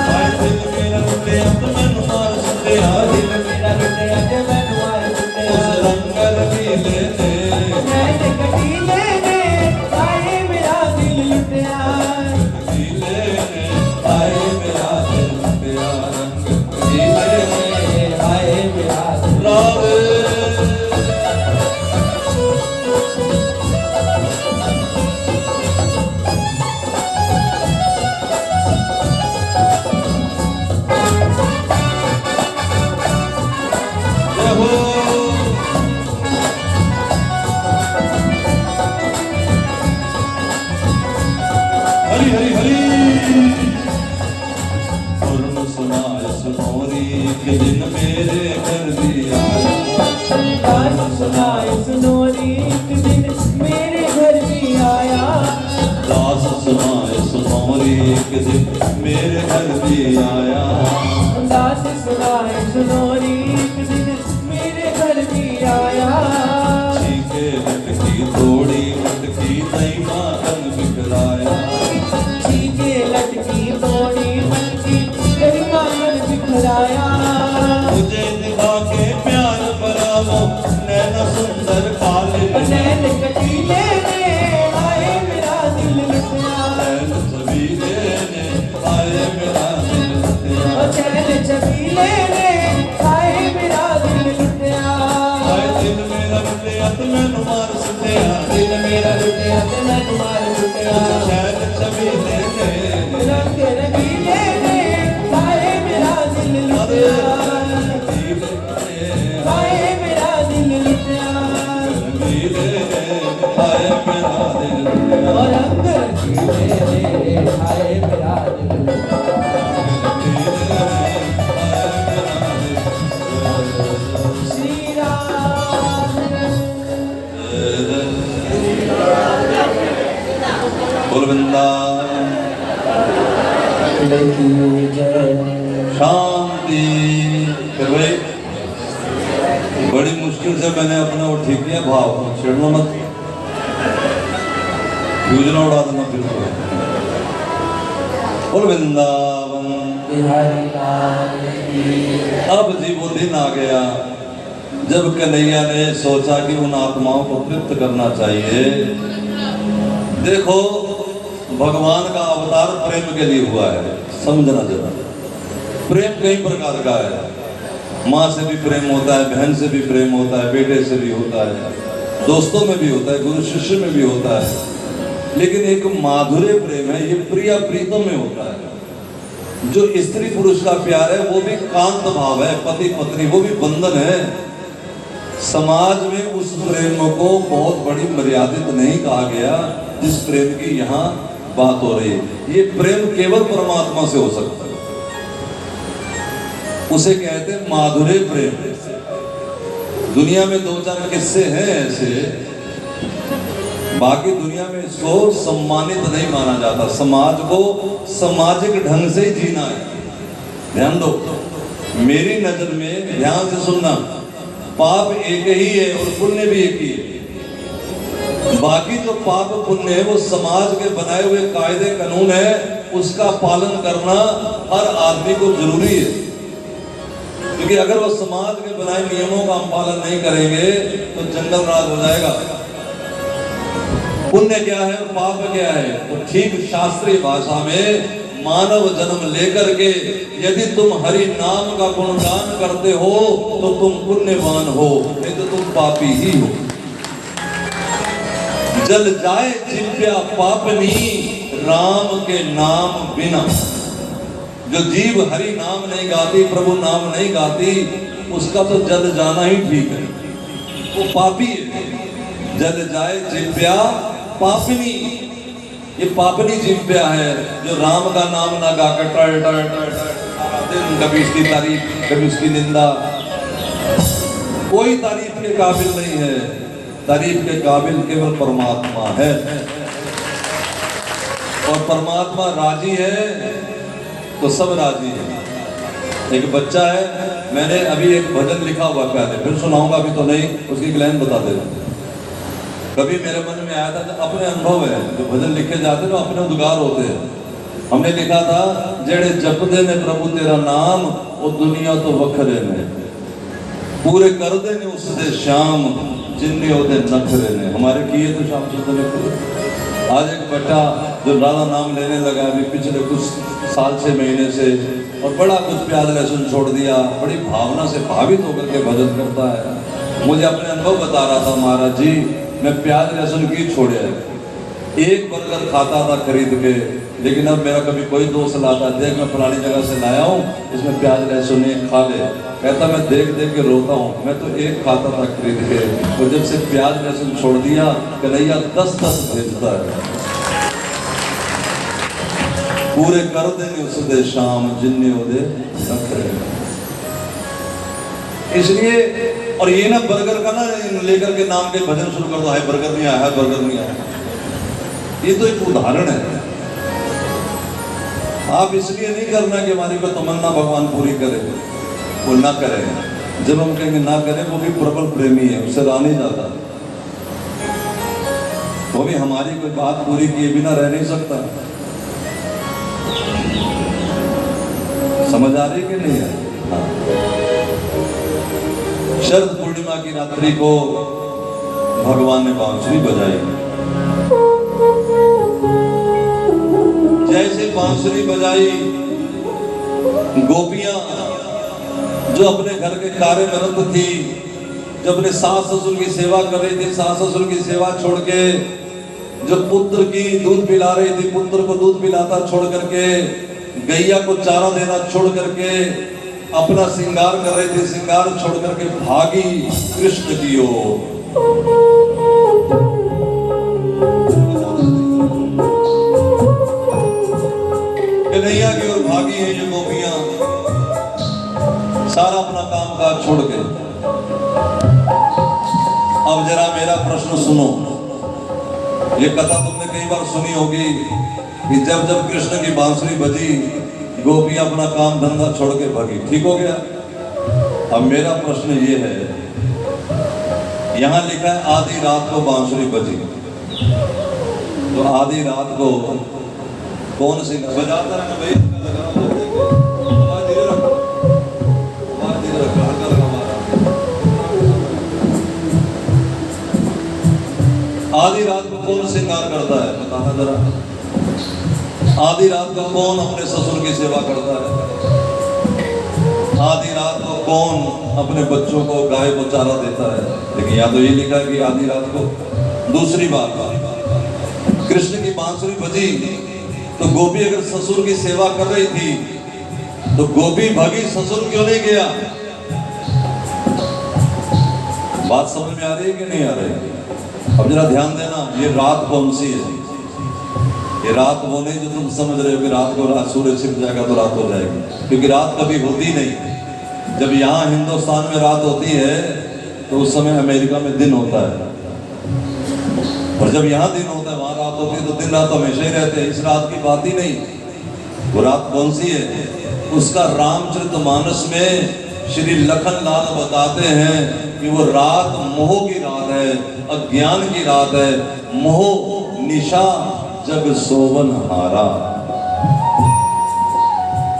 हाय दिल मेरा लुटिया तो मैनू मार सुटिया, दिल मेरा लुटिया ते मैनू मार उस सुटिया। रंग रंगीले ने नैन कटीले ने हाय मेरा दिल लुटिया। रंगीले ने आए मेरा दिल लुटिया, रंग रंगीले ने हाय मेरा दिल। राधे। जय हो। हरी हरी हरी। पूर्ण सुनाए सुनोरी के दिन मेरे घर भी आया, दास सुनाए सुनोरी एक दिन मेरे घर भी आया। दास सुनाए सुनोरी के दिन मेरे घर भी आया। दास सुनाए सुनोरी एक दिन मेरे घर भी आया। चीखे लटकी थोड़ी मटकी तई मातन बिखराया, चीखे लटकी तोड़ी मटकी कई मांगन बिखराया। मुझे दिखा के प्यार भरा वो नैना सुंदर काले, नैन कटीले ने हाय मेरा दिल लुटिया। नैन छबीले ने आए मेरा दिल लुटिया। चैन छबीले ने हाय मेरा दिल लुटिया। हाय दिल मेरा लुटिया तो मैनू मार सुटिया, दिल मेरा लुटिया ते मैनू मार सुटिया। चैन छबीले ने रंग रंगीले ने हाय मेरा दिल लुटिया। हाय मेरा दिल लुटिया। रंगीले ने आए मेरा दिल लुटिया। और रंग रंगीले ने हाय मेरा दिल लुटिया। श्री राम। बोल वृंदावन की जय। शांति। फिर भाई बड़ी मुश्किल से मैंने अपना वो ठीक किया भाव, छेड़ना मत, योजना उड़ा देना बिल्कुल। बोल वृंदावन। बिहारी लाल की। अब जी वो दिन आ गया जब कन्हैया ने सोचा कि उन आत्माओं को तृप्त करना चाहिए। देखो भगवान का अवतार प्रेम के लिए हुआ है, समझना जरा। प्रेम कई प्रकार का है, माँ से भी प्रेम होता है, बहन से भी प्रेम होता है, बेटे से भी होता है, दोस्तों में भी होता है, गुरु शिष्य में भी होता है। लेकिन एक माधुर्य प्रेम है, ये प्रिया प्रीतम में होता है। जो स्त्री पुरुष का प्यार है वो भी कांत भाव है, पति पत्नी, वो भी बंधन है। समाज में उस प्रेम को बहुत बड़ी मर्यादित नहीं कहा गया जिस प्रेम की यहाँ बात हो रही है। ये प्रेम केवल परमात्मा से हो सकता है, उसे कहते हैं माधुर्य प्रेम। दुनिया में दो चार किस्से हैं ऐसे, बाकी दुनिया में इसको सम्मानित नहीं माना जाता। समाज को सामाजिक ढंग से जीना है। ध्यान दो, मेरी नजर में, ध्यान से सुनना, पाप एक ही है और पुण्य भी एक ही है। बाकी जो पाप पुण्य है वो समाज के बनाए हुए कायदे कानून है, उसका पालन करना हर आदमी को जरूरी है। क्योंकि अगर वो समाज के बनाए नियमों का हम पालन नहीं करेंगे तो जंगल राज हो जाएगा। पुण्य क्या है और पाप क्या है? तो ठीक शास्त्रीय भाषा में मानव जन्म लेकर के यदि तुम हरि नाम का गुणगान करते हो तो तुम पुण्यवान हो, नहीं तो तुम पापी ही हो। जल जाए जिव्या पापनी राम के नाम बिना। जो जीव हरि नाम नहीं गाती, प्रभु नाम नहीं गाती, उसका तो जल जाना ही ठीक है, वो पापी है। जल जाए जिव्या पापनी, ये पापनी जिव्या है जो राम का नाम ना गाकर टर टर टर टर, कभी इसकी तारीफ कभी उसकी निंदा। कोई तारीफ के काबिल नहीं है, तारीफ के काबिल केवल परमात्मा है। और परमात्मा राजी है तो सब राजी है। एक बच्चा है, मैंने अभी एक भजन लिखा हुआ पहले, फिर सुनाऊंगा, अभी तो नहीं, उसकी एक लाइन बता देना। कभी मेरे मन में आया था, जो अपने अनुभव है, जो भजन लिखे जाते हैं अपने उद्गार होते हैं। हमने लिखा था, जेड़े जपदे ने प्रभु तेरा नाम वो दुनिया तो वखरे ने, पूरे कर दे ने उससे शाम जिन्ने ओदे नखरे ने। हमारे किए तो शाम सुंदर ने पूरे। आज एक बेटा जो राधा नाम लेने लगा अभी पिछले कुछ साल 6 महीने से, और बड़ा कुछ प्याज लहसुन छोड़ दिया, बड़ी भावना से भावित होकर के भजन करता है। मुझे अपने अनुभव बता रहा था, महाराज जी मैं प्याज लहसुन की छोड़े, एक बर्गर खाता था खरीद के, लेकिन अब मेरा कभी कोई दोस्त लाता, देख मैं फलानी जगह से लाया हूँ, इसमें प्याज लहसुन एक खा ले। कहता मैं देख देख के रोता हूँ, मैं तो एक खाता था खरीद के, और जब से प्याज लहसुन छोड़ दिया कन्हैया 10-10 भेजता है। पूरे कर देंगे उसदे शाम जिन्ने ओदे नखरे। इसलिए, और ये ना बर्गर का ना लेकर के नाम के भजन शुरू कर दो, हाय बर्गर नहीं आया, बर्गर नहीं आया। ये तो एक उदाहरण है। आप इसलिए नहीं करना कि हमारी को तमन्ना भगवान पूरी करे, वो ना करे। जब हम कहेंगे ना करें, वो भी प्रबल प्रेमी है, उससे रह नहीं जाता। वो भी हमारी कोई बात पूरी किए बिना रह नहीं सकता। समझ आ रही कि नहीं है? हाँ। शरद पूर्णिमा की रात्रि को भगवान ने बांसुरी बजाई। जैसे बांसुरी बजाई, गोपियां जो अपने घर के कार्य में रत थी, जो अपने सास ससुर की सेवा कर रही थी, सास ससुर की सेवा छोड़ के जो पुत्र की दूध पिला रही थी, पुत्र को दूध पिलाता छोड़ करके, गैया को चारा देना छोड़ करके अपना श्रृंगार कर रही थी, श्रृंगार छोड़ करके भागी कृष्ण की ओर। कन्हैया की ओर भागी है ये गोपियां, सारा अपना काम काज छोड़ के। अब जरा मेरा प्रश्न सुनो, ये कथा तुमने कई बार सुनी होगी कि जब जब कृष्ण की बांसुरी बजी, गोपियां अपना काम धंधा छोड़ के भागी। ठीक हो गया। अब मेरा प्रश्न ये है, यहां लिखा है आधी रात को बांसुरी बजी, तो आधी रात को कौन सी बजाता है भाई? आधी रात को कौन श्रृंगार करता है, बताना जरा। आधी रात को कौन अपने ससुर की सेवा करता है? आधी रात को कौन अपने बच्चों को गाय को चारा देता है? लेकिन यहाँ तो ये लिखा है कि आधी रात को। दूसरी बात, कृष्ण की बांसुरी बजी तो गोपी अगर ससुर की सेवा कर रही थी तो गोपी भागी, ससुर क्यों नहीं गया? बात समझ में आ रही है कि नहीं आ रही? अब जरा ध्यान देना, ये रात कौन सी है? ये रात वो नहीं जो तुम समझ रहे हो कि रात को सूरज छिप जाएगा तो रात हो जाएगी, क्योंकि रात कभी होती नहीं। जब यहाँ हिंदुस्तान में रात होती है तो उस समय अमेरिका में दिन होता है, और जब यहाँ दिन होता है वहां रात होती है, तो दिन रात हमेशा ही रहते हैं। इस रात की बात ही नहीं। वो रात कौन सी है? उसका रामचरितमानस में श्री लखन लाल बताते हैं कि वो रात मोह की रात है, अज्ञान की रात है। मोह निशा जग सोवन हारा।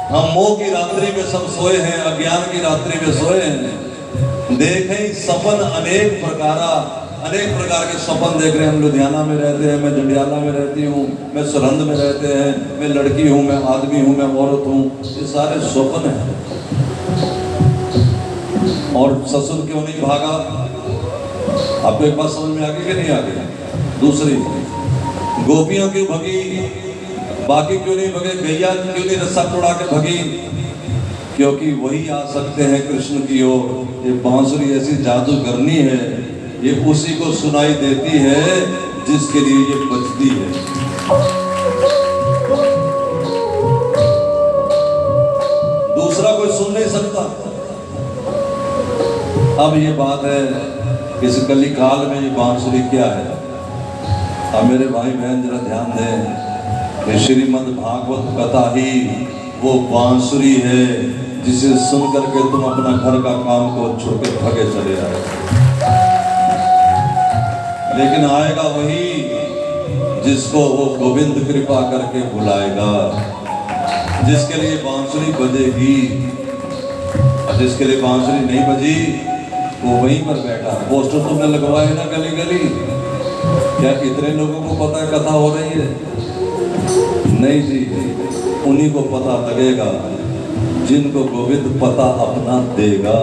हम मोह की रात्रि में सब सोए हैं, अज्ञान की रात्रि में सोए हैं। देखें सपन अनेक प्रकार के सपन देख रहे हैं। हम लुधियाना में रहते हैं, मैं जंडियाला में रहती हूँ, मैं सरहंद में रहते हैं, मैं लड़की हूँ, मैं आदमी हूँ, मैं औरत हूँ। ये सारे स्वप्न हैं। और ससुर क्यों नहीं भागा? आपको एक बात समझ में आ गई कि नहीं आ गई? दूसरी, गोपियां क्यों भगी, बाकी क्यों नहीं भगे? गैया क्यों नहीं रस्सा तोड़ा के भगी? क्योंकि वही आ सकते हैं कृष्ण की ओर। ये बांसुरी ऐसी जादू करनी है, ये उसी को सुनाई देती है जिसके लिए ये बजती है। दूसरा कोई सुन नहीं सकता। अब ये बात है, इस कली काल में ये बांसुरी क्या है? अब मेरे भाई बहन जरा ध्यान दें, ये श्रीमद् भागवत कथा ही वो बांसुरी है जिसे सुन करके तुम अपना घर का काम को छोड़ के भागे चले आए। लेकिन आएगा वही जिसको वो गोविंद कृपा करके बुलाएगा, जिसके लिए बांसुरी बजेगी। और जिसके लिए बांसुरी नहीं बजी वो वहीं पर बैठा। पोस्टर तुमने लगवाए ना गली गली, क्या इतने लोगों को पता है कथा हो रही है? नहीं जी, उन्हीं को पता लगेगा जिनको गोविंद पता अपना देगा।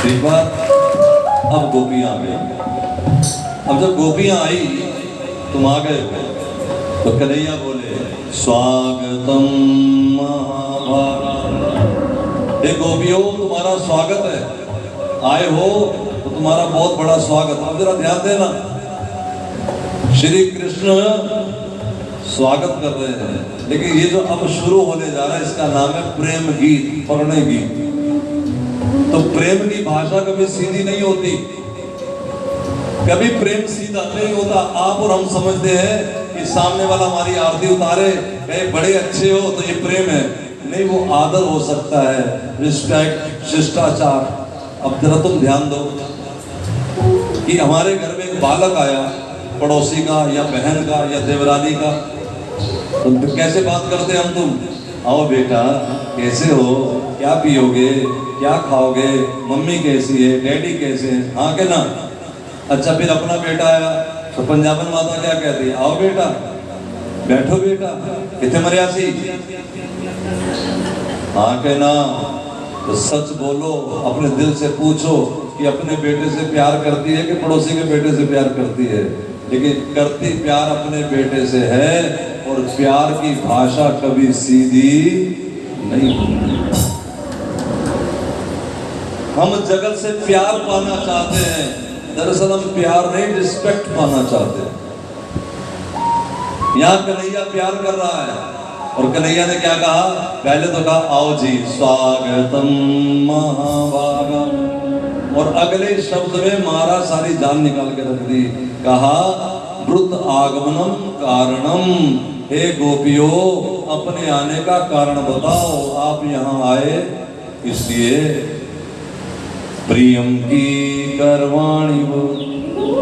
ठीक बात। अब गोपियां आ गई। अब जब गोपियां आई तुम आ गए तो कन्हैया बोले स्वागतम महाभागा। हे गोपियों, तुम्हारा स्वागत है। आए हो तो तुम्हारा बहुत बड़ा स्वागत। अब जरा ध्यान देना, श्री कृष्ण स्वागत कर रहे हैं, लेकिन ये जो अब शुरू होने जा रहा है इसका नाम है प्रेम गीत, परिणय गीत। तो प्रेम की भाषा कभी सीधी नहीं होती, कभी प्रेम सीधा नहीं होता। आप और हम समझते हैं कि सामने वाला हमारी आरती उतारे, कहे बड़े अच्छे हो तो ये प्रेम है। नहीं, वो आदर हो सकता है, रिस्पेक्ट, शिष्टाचार। अब जरा तुम ध्यान दो कि हमारे घर में एक बालक आया, पड़ोसी का या बहन का या देवरानी का, तो कैसे बात करते हम? तुम आओ बेटा, कैसे हो, क्या पियोगे, क्या खाओगे, मम्मी कैसी है, डैडी कैसे हैं? हाँ के ना। अच्छा, फिर अपना बेटा आया तो पंजाबन माता क्या कहती है? आओ बेटा, बैठो बेटा, कितने मर्यासी। हाँ के ना। तो सच बोलो, अपने दिल से पूछो कि अपने बेटे से प्यार करती है कि पड़ोसी के बेटे से प्यार करती है? लेकिन करती प्यार अपने बेटे से है, और प्यार की भाषा कभी सीधी नहीं होती। हम जगत से प्यार पाना चाहते हैं, दरअसल हम प्यार नहीं, रिस्पेक्ट पाना चाहते हैं। यहाँ कन्हैया प्यार कर रहा है, और कन्हैया ने क्या कहा? पहले तो कहा आओ जी, स्वागतम महाभागम, और अगले शब्द में मारा सारी जान निकाल के रख दी। कहा ब्रुत आगमनम कारणम। हे गोपियों, अपने आने का कारण बताओ, आप यहाँ आए इसलिए। प्रियम की करवाणी हो,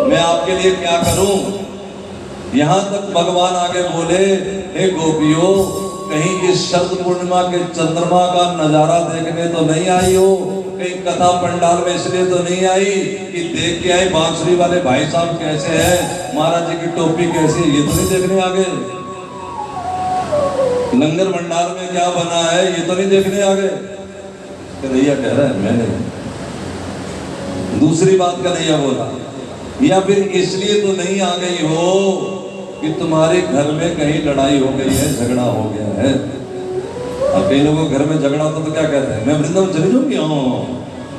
मैं आपके लिए क्या करूं? यहां तक भगवान आगे बोले, हे गोपियों, कहीं इस शरद पूर्णिमा के चंद्रमा का नजारा देखने तो नहीं आई हो, कहीं कथा पंडाल में इसलिए तो नहीं आई कि देख के आई बांसुरी वाले भाई साहब कैसे हैं, महाराज जी की टोपी कैसी है, ये तो नहीं देखने आ गए। लंगर भंडार में क्या बना है ये तो नहीं देखने आ गए। कन्हैया कह रहा है मैंने दूसरी बात कन्हैया बोला, या फिर इसलिए तो नहीं आ गई हो कि तुम्हारे घर में कहीं लड़ाई हो गई है, झगड़ा हो गया है। अब कई लोगों के घर में झगड़ा होता तो क्या कहते हैं, मैं वृंदावन चली जाऊंगी। हाँ,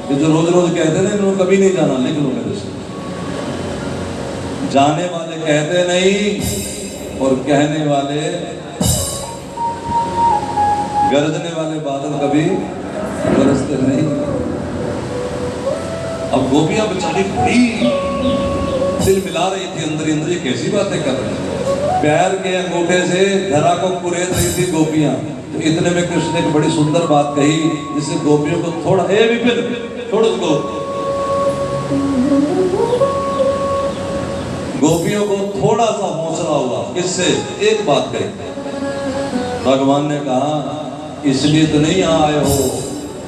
ये जो रोज रोज कहते हैं ना, इन्होंने कभी नहीं जाना, लिख लो मेरे से। जाने वाले कहते नहीं और कहने वाले, गरजने वाले बादल कभी गरजते नहीं। अब गोपियां बेचारी बड़ी दिल मिला रही थी अंदर अंदर, ये कैसी बातें कर रही थी। पैर के अंगूठे से धरा को कुरेद रही थी गोपियां। तो इतने में कृष्ण ने एक बड़ी सुंदर बात कही जिससे गोपियों को थोड़ा, ए विपिन छोड़ उसको, गोपियों को थोड़ा सा हौसला हुआ। किससे? एक बात कही। भगवान ने कहा इसलिए तो नहीं यहाँ आए हो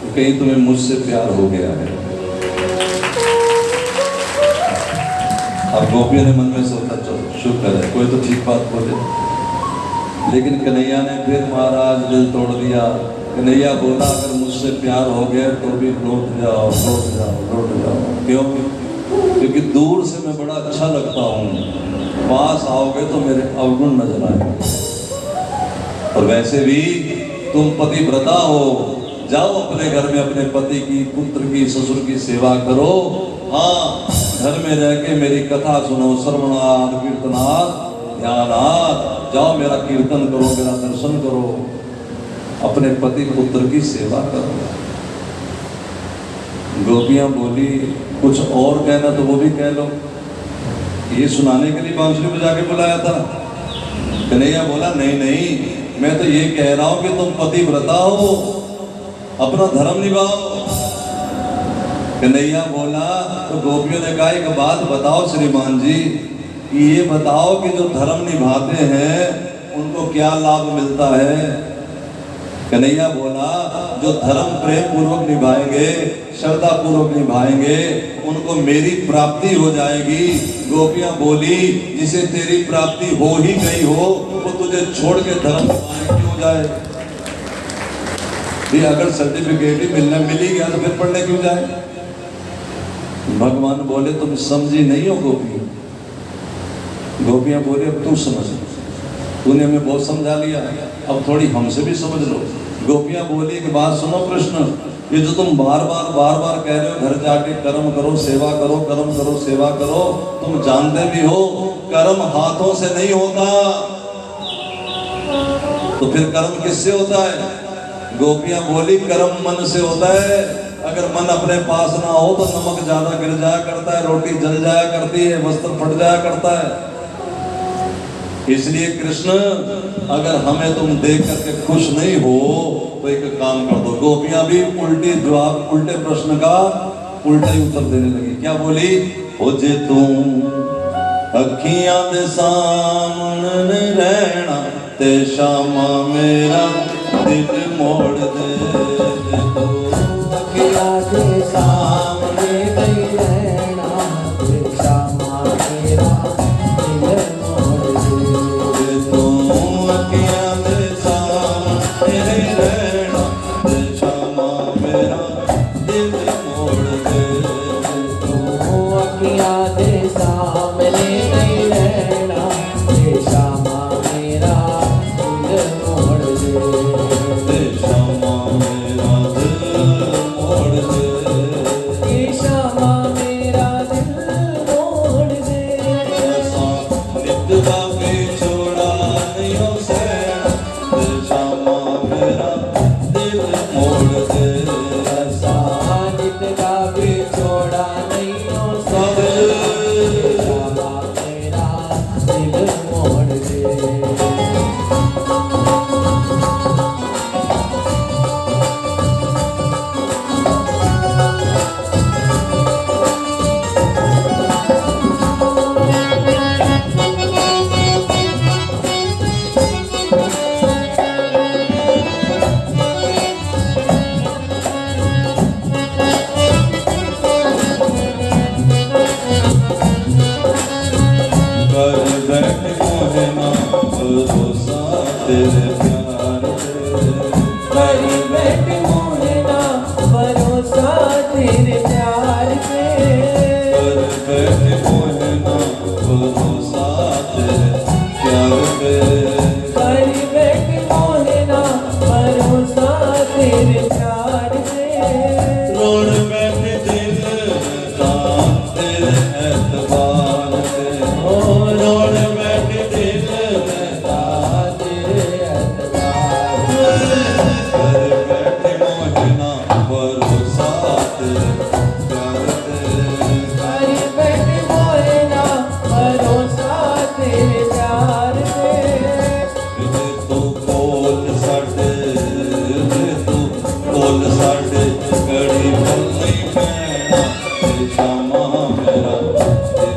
कि कहीं तुम्हें मुझसे प्यार हो गया है। अब गोपियों ने मन में सोचा चलो शुक्र है कोई तो ठीक बात बोले। लेकिन कन्हैया ने फिर महाराज दिल तोड़ दिया। कन्हैया बोला अगर मुझसे प्यार हो गया तो भी लौट जाओ लौट जाओ लौट जाओ। क्यों? क्योंकि दूर से मैं बड़ा अच्छा लगता हूँ, पास आओगे तो मेरे अवगुण नजर आएंगे। और वैसे भी तुम पतिव्रता हो, जाओ अपने घर में अपने पति की, पुत्र की, ससुर की सेवा करो। हाँ, घर में रह के मेरी कथा सुनो, श्रवणार्थ कीर्तनार्थ ध्यानार्थ, जाओ मेरा कीर्तन करो, मेरा दर्शन करो, अपने पति पुत्र की सेवा करो। गोपियां बोली कुछ और कहना तो वो भी कह लो, ये सुनाने के लिए बांसुरी बजा के बुलाया था। कन्हैया बोला नहीं नहीं, मैं तो ये कह रहा हूं कि तुम पतिव्रता हो, अपना धर्म निभाओ। कन्हैया बोला तो गोपियों ने कहा एक बात बताओ श्रीमान जी, ये बताओ कि जो धर्म निभाते हैं उनको क्या लाभ मिलता है। कन्हैया बोला जो धर्म प्रेम पूर्वक निभाएंगे, श्रद्धा पूर्वक निभाएंगे, उनको मेरी प्राप्ति हो जाएगी। गोपियां बोली जिसे तेरी प्राप्ति हो ही गई हो वो तुझे छोड़ के धर्म निभाने क्यों जाए। भी अगर सर्टिफिकेट ही मिलना मिल ही गया तो फिर पढ़ने क्यों जाए। भगवान बोले तुम समझी नहीं हो गोपियों। गोपियां बोले अब तू समझ, तूने हमें बहुत समझा लिया, अब थोड़ी हमसे भी समझ लो। गोपियां बोली एक बात सुनो कृष्ण, ये जो तुम बार बार कह रहे हो घर जाके कर्म करो सेवा करो, कर्म करो सेवा करो, तुम जानते भी हो कर्म हाथों से नहीं होता, तो फिर कर्म किससे होता है। गोपियां बोली कर्म मन से होता है। अगर मन अपने पास ना हो तो नमक ज्यादा गिर जाया करता है, रोटी जल जाया करती है, वस्त्र फट जाया करता है। इसलिए कृष्ण अगर हमें तुम देख करके खुश नहीं हो तो एक काम कर दो। गोपियां भी उल्टी जवाब, उल्टे प्रश्न का उल्टा ही उत्तर देने लगी। क्या बोली? हो जे तू अखियां दे सामने रहना ते शामा मेरा दिल मोड़ दे। अखियां दे सामने नहीं रहना ते शामा मेरा दिल मोड़ दे। तू अखियां दे सामने रहना ते शामा मेरा दिल मोड़ दे। तू अखियां दे सामने नहीं रहना ते शामा मेरा दिल मोड़ दे। ते शामा मेरा दिल मोड़ दे। ते शामा मेरा दिल मोड़ दे। ऐसा नित बाबे छोड़ा नहीं हो सैना ते शामा मेरा दिल मोड़ दे। ऐसा नित का भी छोड़ा नहीं हो सकता, शामा मेरा दिल मोड़ दे। भरोसा तेरे प्यार पे, करी बैठी मोहना भरोसा तेरे प्यार पे, कर बैठे मोहना भरोसा तेरे प्यार पे, करी बैठी मोहना भरोसा तेरे प्यार पे, रोड बैठे दिल का तेरे एतबार पे, ओ रोड बैठे दिल का तेरे एतबार पे, कर बैठे मोहना भरोसा तेरे प्यार पे, करी बैठी मोहना भरोसा तेरे प्यार पे, जे तू कोल साडे, जे तू कोल साडे घड़ी पल नहीं पैना, ते शामा मेरा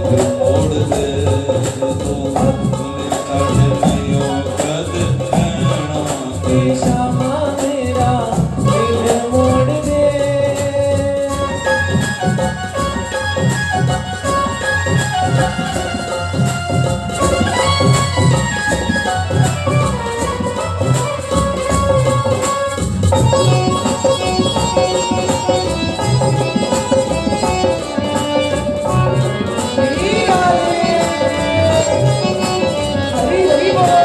दिल मोड़ दे, तू कोल साडे नहीं हो कद पैना, ते शामा मेरा दिल मोड़ दे। हरी हरी बोल।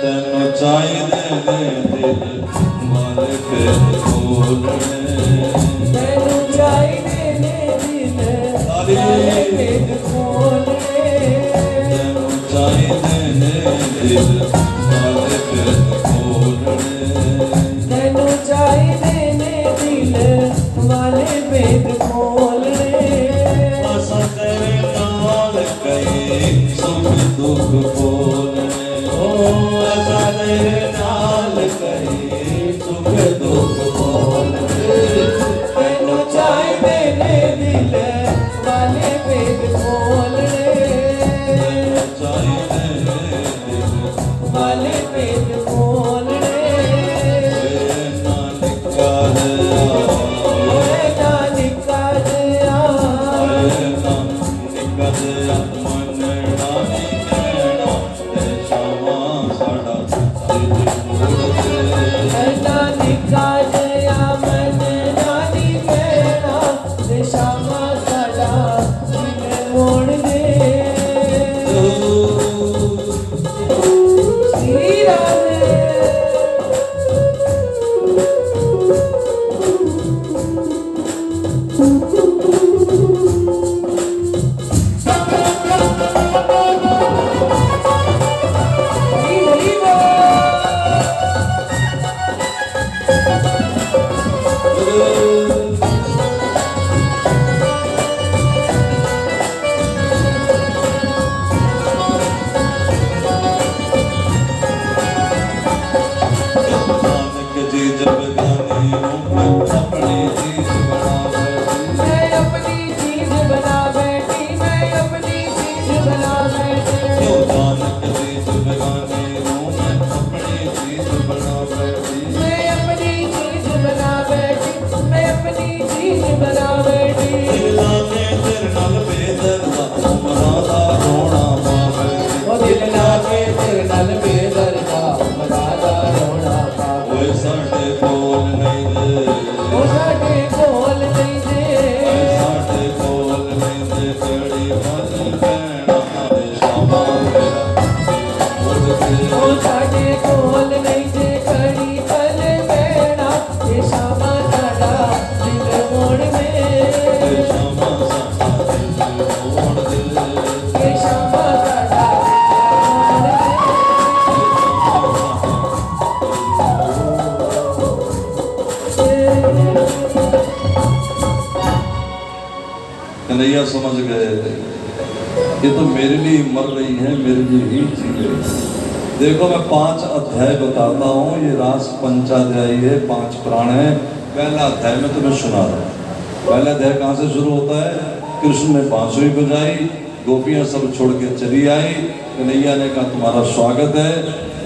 तेनू चाहिए दिल वाले फिर खोलने, तैनू चाहिए ने दिल वाले भेद खोलने, तेनू चाहिए दिल वाले फिर खोलने, तैनू चाहिए ने दिल वाले भेद खोलने, असां तेरे नाल कई सुख दुख बोलने, ओ असां तेरे नाल कई सुख दुख बोलने, तैनू चाहिए ने दिल वाले भेद खोलने, चाहिए दिल वाले भेद खोलने, नानिका ओए नानिका दया, नानिका दया मन नानी कहना, ते शामा साडा दिल मोड़ दे। श्री राधे। हरी हरी बोल। नानक जी जब गाने अपनी चीज बना बैठी, मैं अपनी चीज बना बैठी, मैं अपनी चीज बना बैठी, क्यों नानक जी जब गाने अपनी चीज बना बैठी, मैं अपनी चीज बना बैठी, मैं अपनी चीज बना बैठी, दिला के तेरे नाल बेदर्दा उमरां दा रोना पा बैठी, ओ दिल लागे तेरे नाल बेदर्दा मरादा रोना पावे, ओए साडे कोल नहीं दे, ओ साडे कोल नहीं दे, साडे कोल नहीं दे घड़ी पल पैना, ते शामा मेरा दिल मोड़ दे, ओ साडे कोल नहीं दे खड़ी पल बैना, ये शामा साडा दिल मोड़ दे, ते शामा साडा दिल मोड़ दे, ये शामा साडा दिल मोड़ दे। कन्हैया समझ गए थे ये तो मेरे लिए मर रही है, मेरे लिए ही जी रही है। देखो मैं 5 अध्याय बताता हूँ, ये रास पंचाध्यायी है, 5 पुराण है। पहला अध्याय में तुम्हें सुना रहा हूँ। पहला अध्याय कहाँ से शुरू होता है? कृष्ण ने बांसुरी बजाई, गोपियां सब छोड़ के चली आई। कन्हैया ने कहा तुम्हारा स्वागत है,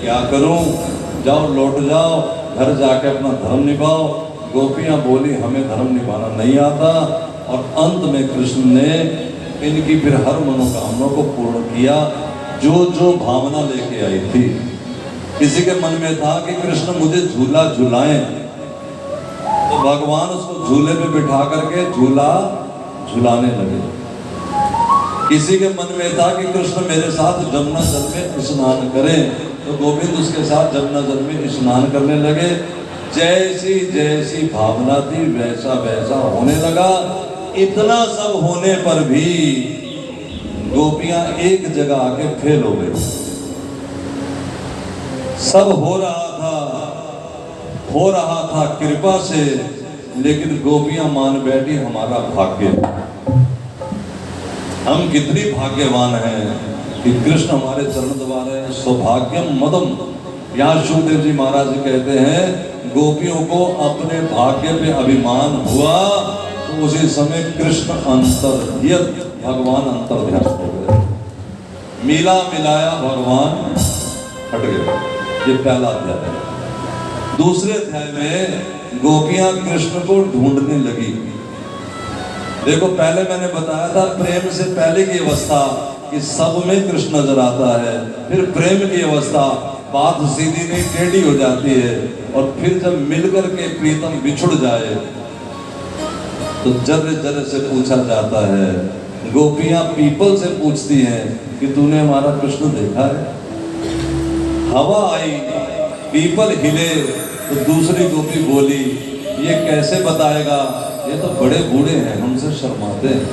क्या करूं? जाओ लौट जाओ, घर जाके अपना धर्म निभाओ। गोपियां बोली हमें धर्म निभाना नहीं आता, और अंत में कृष्ण ने इनकी फिर हर मनोकामना को पूर्ण किया, जो जो भावना लेके आई थी। किसी के मन में था कि कृष्ण मुझे झूला झुलाएं, तो भगवान उसको झूले पे बिठा करके झूला झुलाने लगे। किसी के मन में था कि कृष्ण मेरे साथ जमुना जल में स्नान करें, तो गोविंद उसके साथ जमुना जल में स्नान करने लगे। जैसी जैसी भावना थी वैसा वैसा होने लगा। इतना सब होने पर भी गोपियां एक जगह आके फेल हो गई। सब हो रहा था कृपा से, लेकिन गोपियां मान बैठी हमारा भाग्य। हम कितनी भाग्यवान हैं कि कृष्ण हमारे चरण दबा रहे हैं। सौभाग्यम मदम, यहाँ शुभदेव जी महाराज कहते हैं गोपियों को अपने भाग्य पे अभिमान हुआ, तो उसी समय कृष्ण अंतर्ध्यत, भगवान अंतर्ध्यान हो गए। मिला मिलाया भगवान हट गए। ये पहला अध्याय है। दूसरे अध्याय में गोपियां कृष्ण को ढूंढने लगी। देखो पहले मैंने बताया था प्रेम से पहले की अवस्था कि सब में कृष्ण नजर आता है, फिर प्रेम की अवस्था बात सीधी नहीं टेढ़ी हो जाती है, और फिर जब मिलकर के प्रीतम बिछुड़ जाए तो जर्रे जर्रे से पूछा जाता है। गोपियां पीपल से पूछती हैं कि तूने हमारा कृष्ण देखा है? हवा आई, पीपल हिले, तो दूसरी गोपी बोली ये कैसे बताएगा, ये तो बड़े बूढ़े हैं, हमसे शर्माते हैं।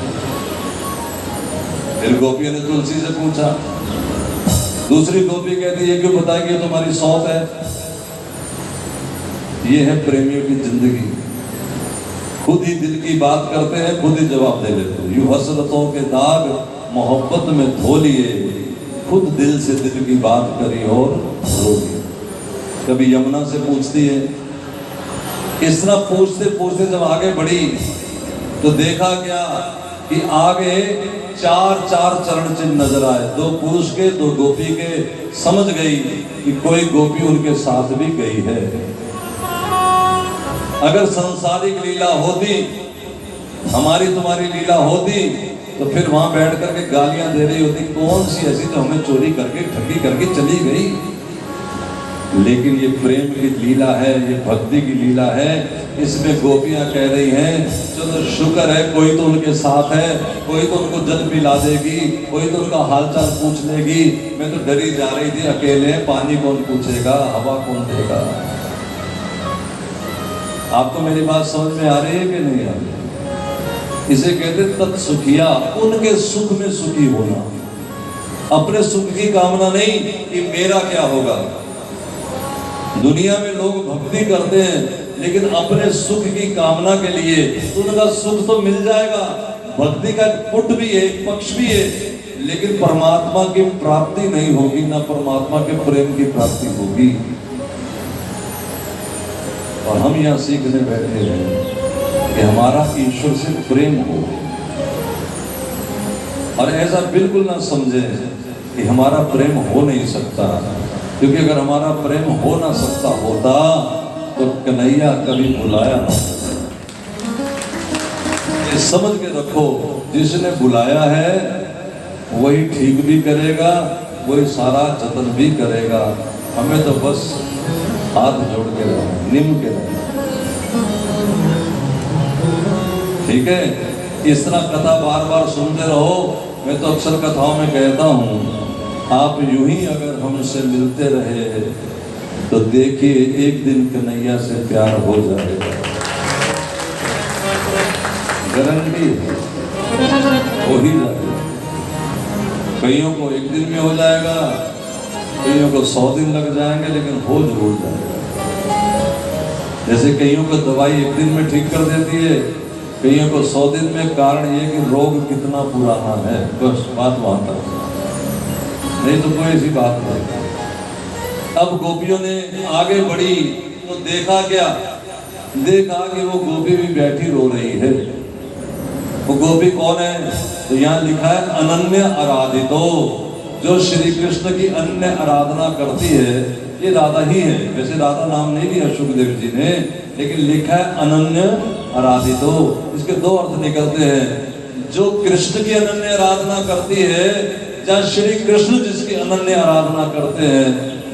फिर गोपियों ने तुलसी से पूछा, दूसरी गोपी कहती ये क्यों बताएगी, ये तुम्हारी सौत है। ये है प्रेमियों की जिंदगी, खुद ही दिल की बात करते हैं, खुद ही जवाब दे लेते हैं। यूं हसरतों के दाग मोहब्बत में धो लिए, खुद दिल से दिल की बात करी और रो ली। कभी यमुना से पूछती है। इस तरह पूछते पूछते जब आगे बढ़ी तो देखा क्या कि आगे चार चार चरण चिन्ह नजर आए, दो पुरुष के दो गोपी के। समझ गई कि कोई गोपी उनके साथ भी गई है। अगर संसारिक लीला होती, हमारी तुम्हारी लीला होती, तो फिर वहां बैठ करके गालियां दे रही होती, कौन सी ऐसी जो हमें चोरी करके ठगी करके चली गई। लेकिन ये प्रेम की लीला है, ये भक्ति की लीला है। इसमें गोपियां कह रही हैं चलो शुक्र है कोई तो उनके साथ है, कोई तो उनको जल पिला देगी, कोई तो उनका हालचाल पूछ लेगी। मैं तो डरी जा रही थी, अकेले पानी कौन पूछेगा, हवा कौन देगा। आपको मेरी बात समझ में आ रही है कि नहीं आ रही? इसे कहते तत्सुखिया, उनके सुख में सुखी होना, अपने सुख की कामना नहीं कि मेरा क्या होगा। दुनिया में लोग भक्ति करते हैं लेकिन अपने सुख की कामना के लिए, तो उनका सुख तो मिल जाएगा। भक्ति का पुट भी है, पक्ष भी है, लेकिन परमात्मा की प्राप्ति नहीं होगी, ना परमात्मा के प्रेम की प्राप्ति होगी। और हम यहाँ सीखने बैठे हैं कि हमारा ईश्वर से प्रेम हो, और ऐसा बिल्कुल ना समझे कि हमारा प्रेम हो नहीं सकता, क्योंकि अगर हमारा प्रेम हो ना सकता होता तो कन्हैया कभी बुलाया ना। ये समझ के रखो, जिसने बुलाया है वही ठीक भी करेगा, वही सारा जतन भी करेगा। हमें तो बस हाथ जोड़ के रहो, निम के रहो, ठीक है। इस तरह कथा बार बार सुनते रहो। मैं तो अक्सर कथाओं में कहता हूँ, आप यूं ही अगर हमसे मिलते रहे तो देखिए एक दिन कन्हैया से प्यार हो जाएगा, गारंटी हो ही जाएगा। कईयों को एक दिन में हो जाएगा, कईयों को 100 दिन लग जाएंगे, लेकिन हो जरूर जाएगा। जैसे कईयों को दवाई एक दिन में ठीक कर देती है, कईयों को 100 दिन में। कारण ये कि रोग कितना पुराना है, बस बात वहां तक, नहीं तो कोई ऐसी बात नहीं। अब गोपियों ने आगे बढ़ी तो देखा क्या, देखा कि वो गोपी भी बैठी रो रही है। वो गोपी कौन है, तो यहाँ लिखा है अनन्य आराधितो, जो श्री कृष्ण की अन्य आराधना करती है। ये राधा ही है। वैसे राधा नाम नहीं लिया सुखदेव जी ने, लेकिन लिखा है अनन्य आराधितो। इसके दो अर्थ निकलते हैं, जो कृष्ण की अनन्य आराधना करती है या श्री कृष्ण जिसकी अनन्य आराधना करते हैं,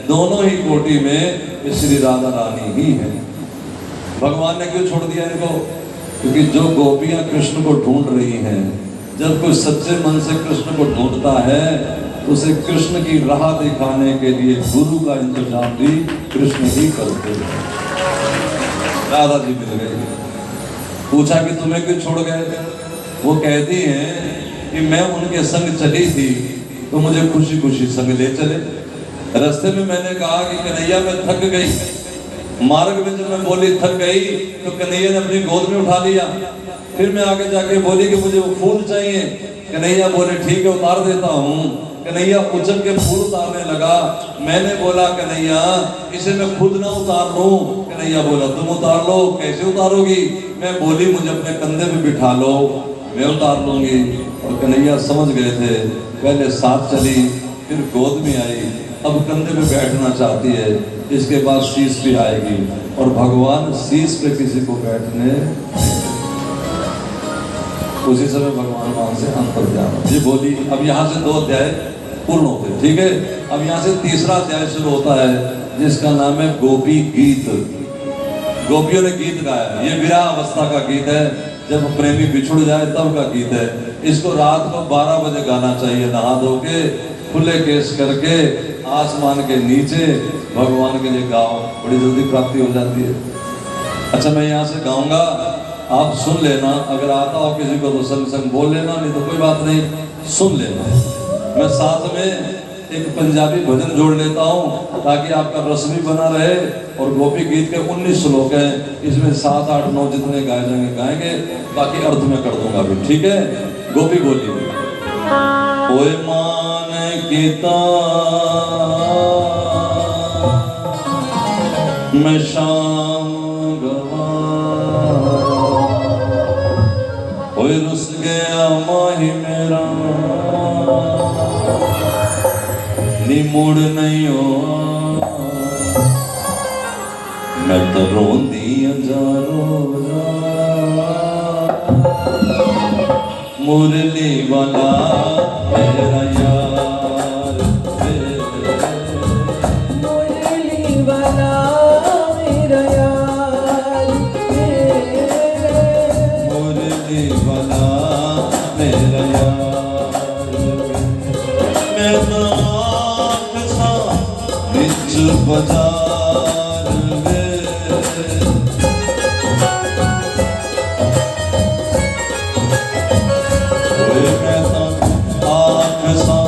दोनों ही कोटि में ये श्री राधा रानी ही है। भगवान ने क्यों छोड़ दिया इनको? क्योंकि जो गोपियां कृष्ण को ढूंढ रही हैं, जब कोई सच्चे मन से कृष्ण को ढूंढता है तो उसे कृष्ण की राह दिखाने के लिए गुरु का इंतजाम भी कृष्ण ही करते हैं। राधा जी मिल गई, पूछा कि तुम्हें क्यों छोड़ गए? वो कहती हैं कि मैं उनके संग चली थी तो मुझे खुशी खुशी संग ले चले। रास्ते में मैंने कहा कि कन्हैया मैं थक गई। मार्ग में जब मैं बोली थक गई तो कन्हैया ने अपनी गोद में उठा लिया। फिर मैं आगे जाके बोली कि मुझे वो फूल चाहिए। कन्हैया बोले ठीक है उतार देता हूँ। कन्हैया उछल के फूल उतारने लगा। मैंने बोला कन्हैया इसे मैं खुद ना उतार लूं। कन्हैया बोला तुम उतार लो। कैसे उतारोगी? मैं बोली मुझे अपने कंधे पे बिठा लो, मैं उतार लूंगी। और कन्हैया समझ गए थे, पहले साथ चली फिर गोद में आई, अब कंधे पे बैठना चाहती है, इसके बाद शीश पे आएगी। और भगवान शीश पे किसी को बैठने, उसी समय भगवान वहां से अंतर्ध्यान जी बोली। अब यहाँ से 2 अध्याय पूर्ण होते, ठीक है। अब यहाँ से तीसरा अध्याय शुरू होता है जिसका नाम है गोपी गीत। गोपियों ने गीत गाया। ये विरह अवस्था का गीत है, जब प्रेमी बिछुड़ जाए तब का गीत है। इसको रात को 12 बजे गाना चाहिए, नहा धो के खुले केस करके आसमान के नीचे भगवान के लिए गाओ, बड़ी जल्दी प्राप्ति हो जाती है। अच्छा मैं यहाँ से गाऊंगा, आप सुन लेना। अगर आता हो किसी को तो संग संग बोल लेना, नहीं तो कोई बात नहीं, सुन लेना। मैं साथ में एक पंजाबी भजन जोड़ लेता हूँ ताकि आपका रस भी बना रहे। और गोपी गीत के 19 श्लोक हैं, इसमें 7, 8, 9 जितने गाए जाएंगे गाएंगे, बाकी अर्थ में कर दूंगा भी, ठीक है। गोपी बोली ओए मान किता मैं शाम गवा, ओए रुस गया माही मेरा नी मुड़ नहीं हो। मैं तो रोंदी हजारों मुरली वाला मेरा यार, मुरली वाला मेरा यार, मुरली वाला मेरा यार। मैं तो आँख सा बिच बाजार में, मैं तो आँख सा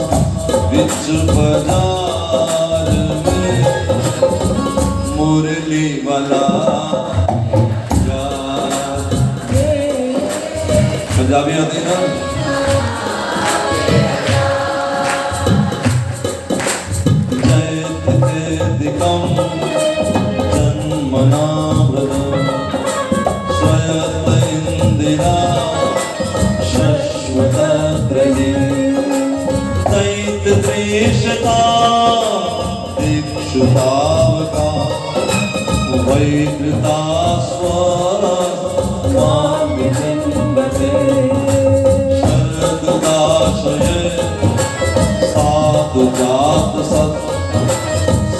बिच बाजार में, मुरली वाला यार। पंजाबी आती ना? दिकम जन्मना स्वयत इंदिरा शश्वत दैत त्रिशता दीक्षुतावका वैकृता शरददाशय साधु जात सत्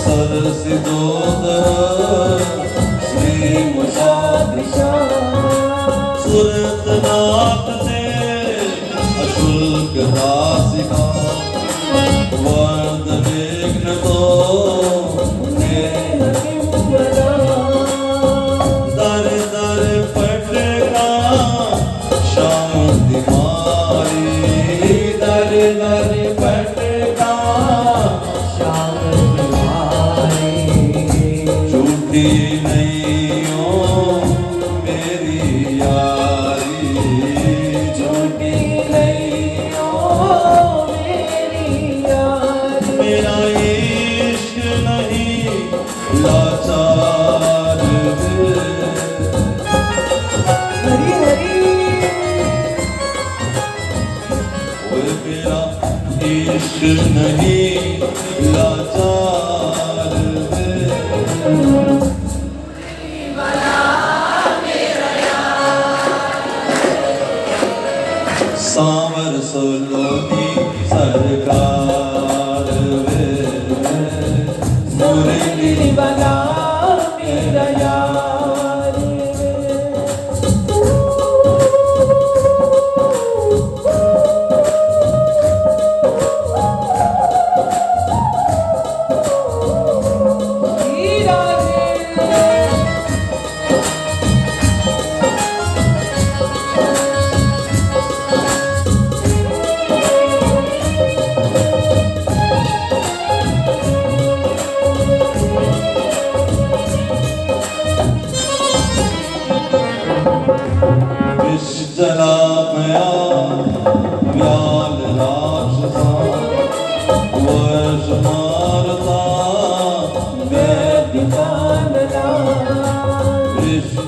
सरसिदोदर श्रीमषादिशा सुरतनाथ से अशुल्क दासिका वर्द विघ्न तो दर दर पटका शांति मारी, दर दर पटका नहीं हो मेरी यारी, झूठी नहीं हो मेरी यारी। मेरा इश्क नहीं लाचार हरी हरी। ओए मेरा इश्क नहीं लाचार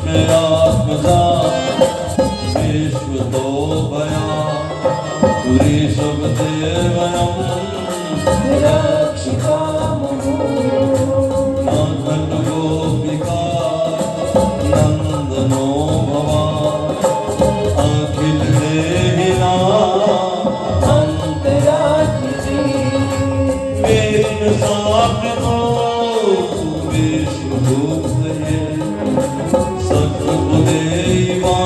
में आत्मजा विश्व तो भया पुरी शुभ देवनम नाथ गोपिका नंदनो भवा अखिल देहिना वेद साथ को विश्व भूत ये सतगुदेवा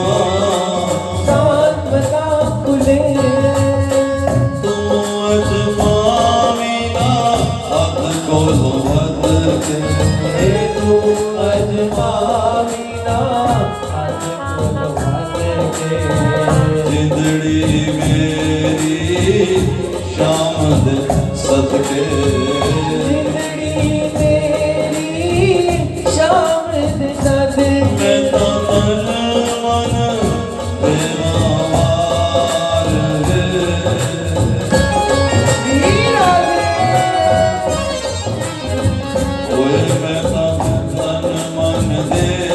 जिंदड़ी मेरी शाम सदके मैं तो तन मन देवावार ओए मैं तो तन मन देवावार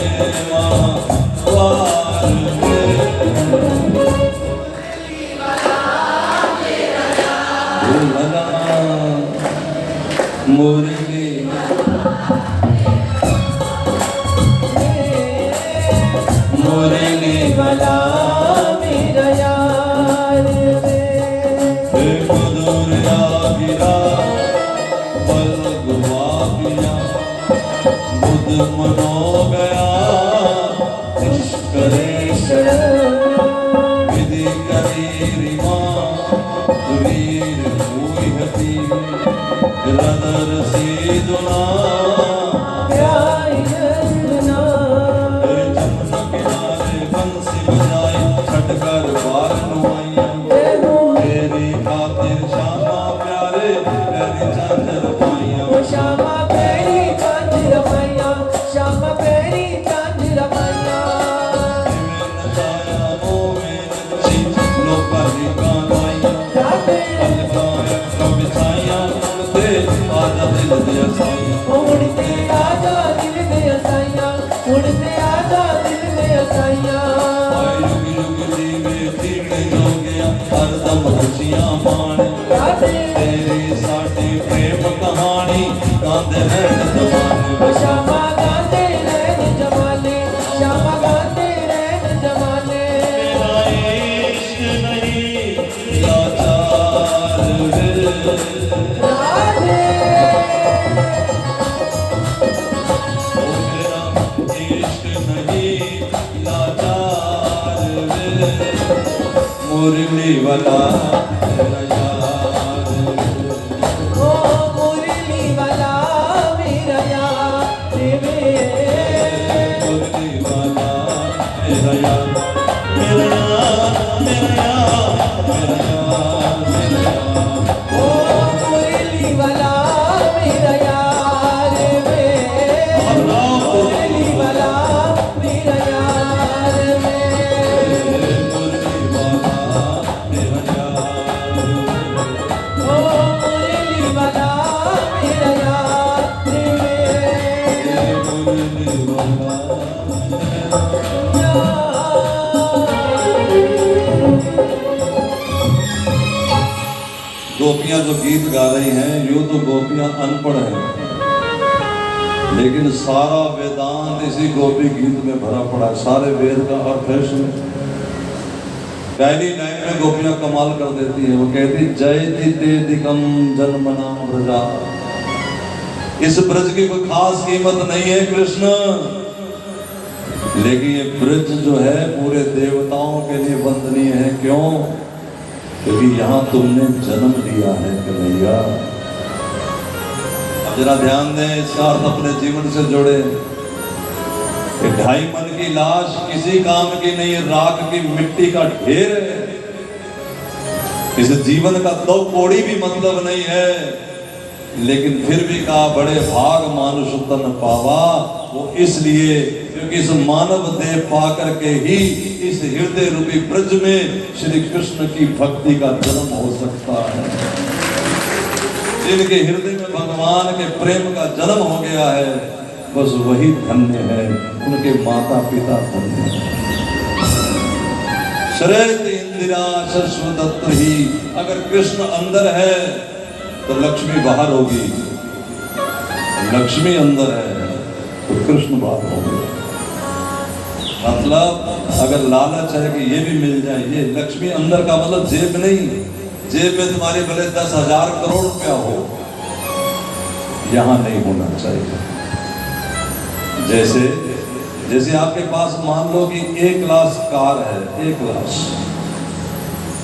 मुरली मुरली वाला मेरा यार मधुर गिरा पल गुआ पिया बुध मनो गया निष्करेश विधि करी रिमा वीर हुई हती रदर सीधुना जमुना किनारे बंसी बजाई छटकर बार नुआइया तेरी खातिर श्यामा प्यारे तेरी चांदर पाइया श्यामा प्यारी चांदर पाइया श्यामा प्यारी चांदर पाइया नचाया मोमे नची लोका दी गानाइया बिछाइया उड़ते आजा दिल दिया साइया उड़ते आजा दिल दे साइया उड़ते आजा दिल दे साइया युग युग जीवे तीने जो गया हरदम खुशियां माणे तेरी साडी प्रेम कहानी गांदे रहन जमाने श्यामा गाते रहन जमाने श्यामा गाते रहन जमाने मेरा इश्क नहीं लाचार है राधे मेरा इश्क नहीं लाचार है मुरली वाला तेरा यार ओ मुरली वाला मेरा यार मुरली वाला मेरा यार मेरा यार मेरा यार मेरा यार मेरा यार ओ मुरली वाला मेरा यार मुरली वाला मेरा यार मुरली वाला मेरा यार ओ मुरली वाला मेरा यार मुरली वाला गोपियां जो गीत गा रही हैं यूं तो गोपियां अनपढ़ हैं लेकिन सारा वेदांत इसी गोपी गीत में भरा पड़ा है सारे वेद का अर्थ है इसमें पहली लाइन में गोपियां कमाल कर देती है वो कहती जयति ते दिकम जन्मना ब्रजा इस ब्रज की कोई खास कीमत नहीं है कृष्ण लेकिन ये ब्रज जो है पूरे देवताओं के लिए वंदनीय है क्यों क्योंकि यहाँ तुमने जन्म लिया है कन्हैया अब जरा ध्यान दें इसका अर्थ अपने जीवन से जोड़े कि ढाई मन की लाश किसी काम की नहीं राख की मिट्टी का ढेर है इस जीवन का दो कौड़ी भी मतलब नहीं है लेकिन फिर भी कहा बड़े भाग मानुष तन पावा वो इसलिए क्योंकि इस मानव देह पा करके ही इस हृदय रूपी ब्रज में श्री कृष्ण की भक्ति का जन्म हो सकता है जिनके हृदय में भगवान के प्रेम का जन्म हो गया है बस वही धन्य है, उनके माता पिता धन्य है। श्रेत इंदिरा शश्वदत्त ही, अगर कृष्ण अंदर है तो लक्ष्मी बाहर होगी, लक्ष्मी अंदर है तो कृष्ण बाहर होंगे। मतलब अगर लालच है कि ये भी मिल जाए, ये लक्ष्मी अंदर का मतलब जेब नहीं, जेब में तुम्हारे भले 10,000 करोड़ रुपया हो, यहां नहीं होना चाहिए। जैसे जैसे आपके पास मान लो कि 1 लाख कार है, 1 लाख,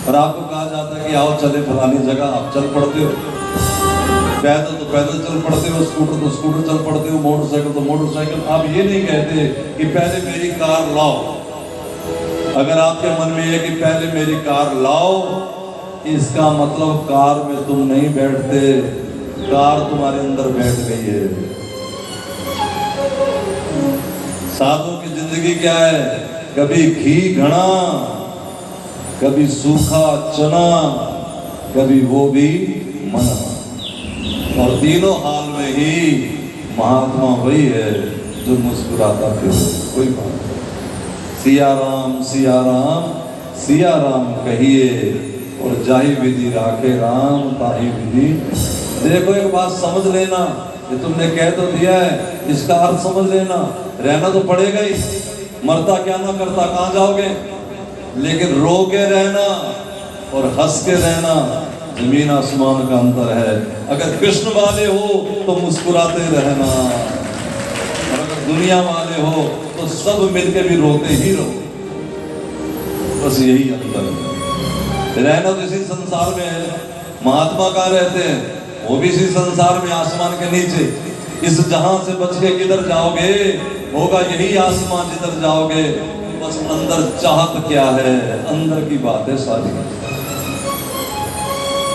और आपको कहा जाता है कि आओ चले फलानी जगह, आप चल पड़ते हो, पैदल तो पैदल चल पड़ते हो, स्कूटर तो स्कूटर चल पड़ते हो, मोटरसाइकिल तो मोटरसाइकिल। आप ये नहीं कहते कि पहले मेरी कार लाओ। अगर आपके मन में है कि पहले मेरी कार लाओ, इसका मतलब कार में तुम नहीं बैठते, कार तुम्हारे अंदर बैठ गई है। साधु की जिंदगी क्या है? कभी घी घड़ा, कभी सूखा चना, कभी वो भी मना, और तीनों हाल में ही महात्मा वही है जो मुस्कुराता फिर कोई बात नहीं। सिया राम सिया राम सिया राम कहिए, और जाहि विधि राखे राम ताहि विधि। देखो एक बात समझ लेना, ये तुमने कह तो दिया है, इसका अर्थ समझ लेना। रहना तो पड़ेगा ही, मरता क्या ना करता कहाँ जाओगे, लेकिन रो के रहना और हंस के रहना जमीन आसमान का अंतर है। अगर कृष्ण वाले हो तो मुस्कुराते रहना, और अगर दुनिया वाले हो तो सब मिलके भी रोते ही रहो, बस यही अंतर है। रहना तो इसी संसार में है। महात्मा कहाँ रहते हैं? वो भी इसी संसार में, आसमान के नीचे। इस जहां से बच के किधर जाओगे? होगा यही आसमान जिधर जाओगे। बस अंदर चाहत क्या है, अंदर की बात है सारी।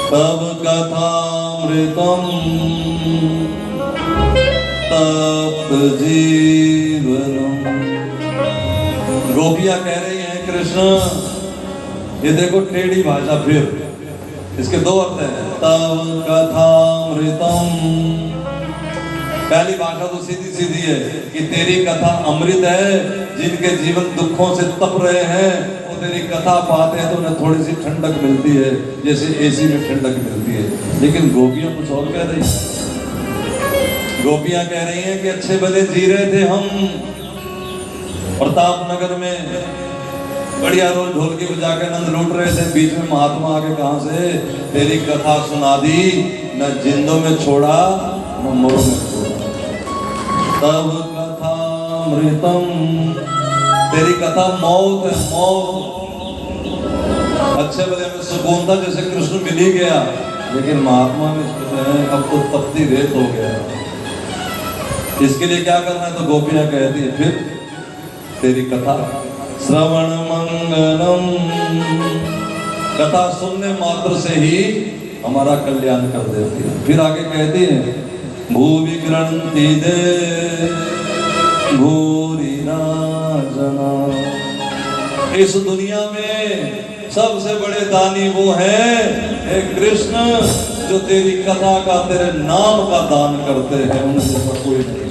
तब कथामृतम तप्त जीवनम। गोपियां कह रही हैं कृष्ण, ये देखो टेढ़ी भाषा, फिर इसके 2 अर्थ हैं। तब कथामृतम, पहली भाषा तो सीधी सीधी है कि तेरी कथा अमृत है। जिनके जीवन दुखों से तप रहे हैं वो तेरी कथा पाते हैं तो उन्हें थोड़ी सी ठंडक मिलती है, जैसे एसी में ठंडक मिलती है। लेकिन गोपियां कुछ और कह रही हैं। गोपियां कह रही हैं कि अच्छे भले जी रहे थे हम प्रताप नगर में, बढ़िया रोज ढोलकी बजा के आनंद लूट रहे थे। बीच में महात्मा आके कहां से तेरी कथा सुना दी, न जिंदों में छोड़ा न मोरों में छोड़ा। तब कथा अमृतम, तेरी कथा मौत है, मौत। अच्छे भले में सुकून था, जैसे कृष्ण मिल ही गया, लेकिन महात्मा में अब तो तपती रेत हो गया। इसके लिए क्या करना है? तो गोपियां कहती है फिर तेरी कथा श्रवण मंगलम, कथा सुनने मात्र से ही हमारा कल्याण कर देती है। फिर आगे कहती है भूवि ग्रंथि दे भूरि राजना। इस दुनिया में सबसे बड़े दानी वो हैं हे कृष्ण, जो तेरी कथा का, तेरे नाम का दान करते हैं। उनसे कोई नहीं।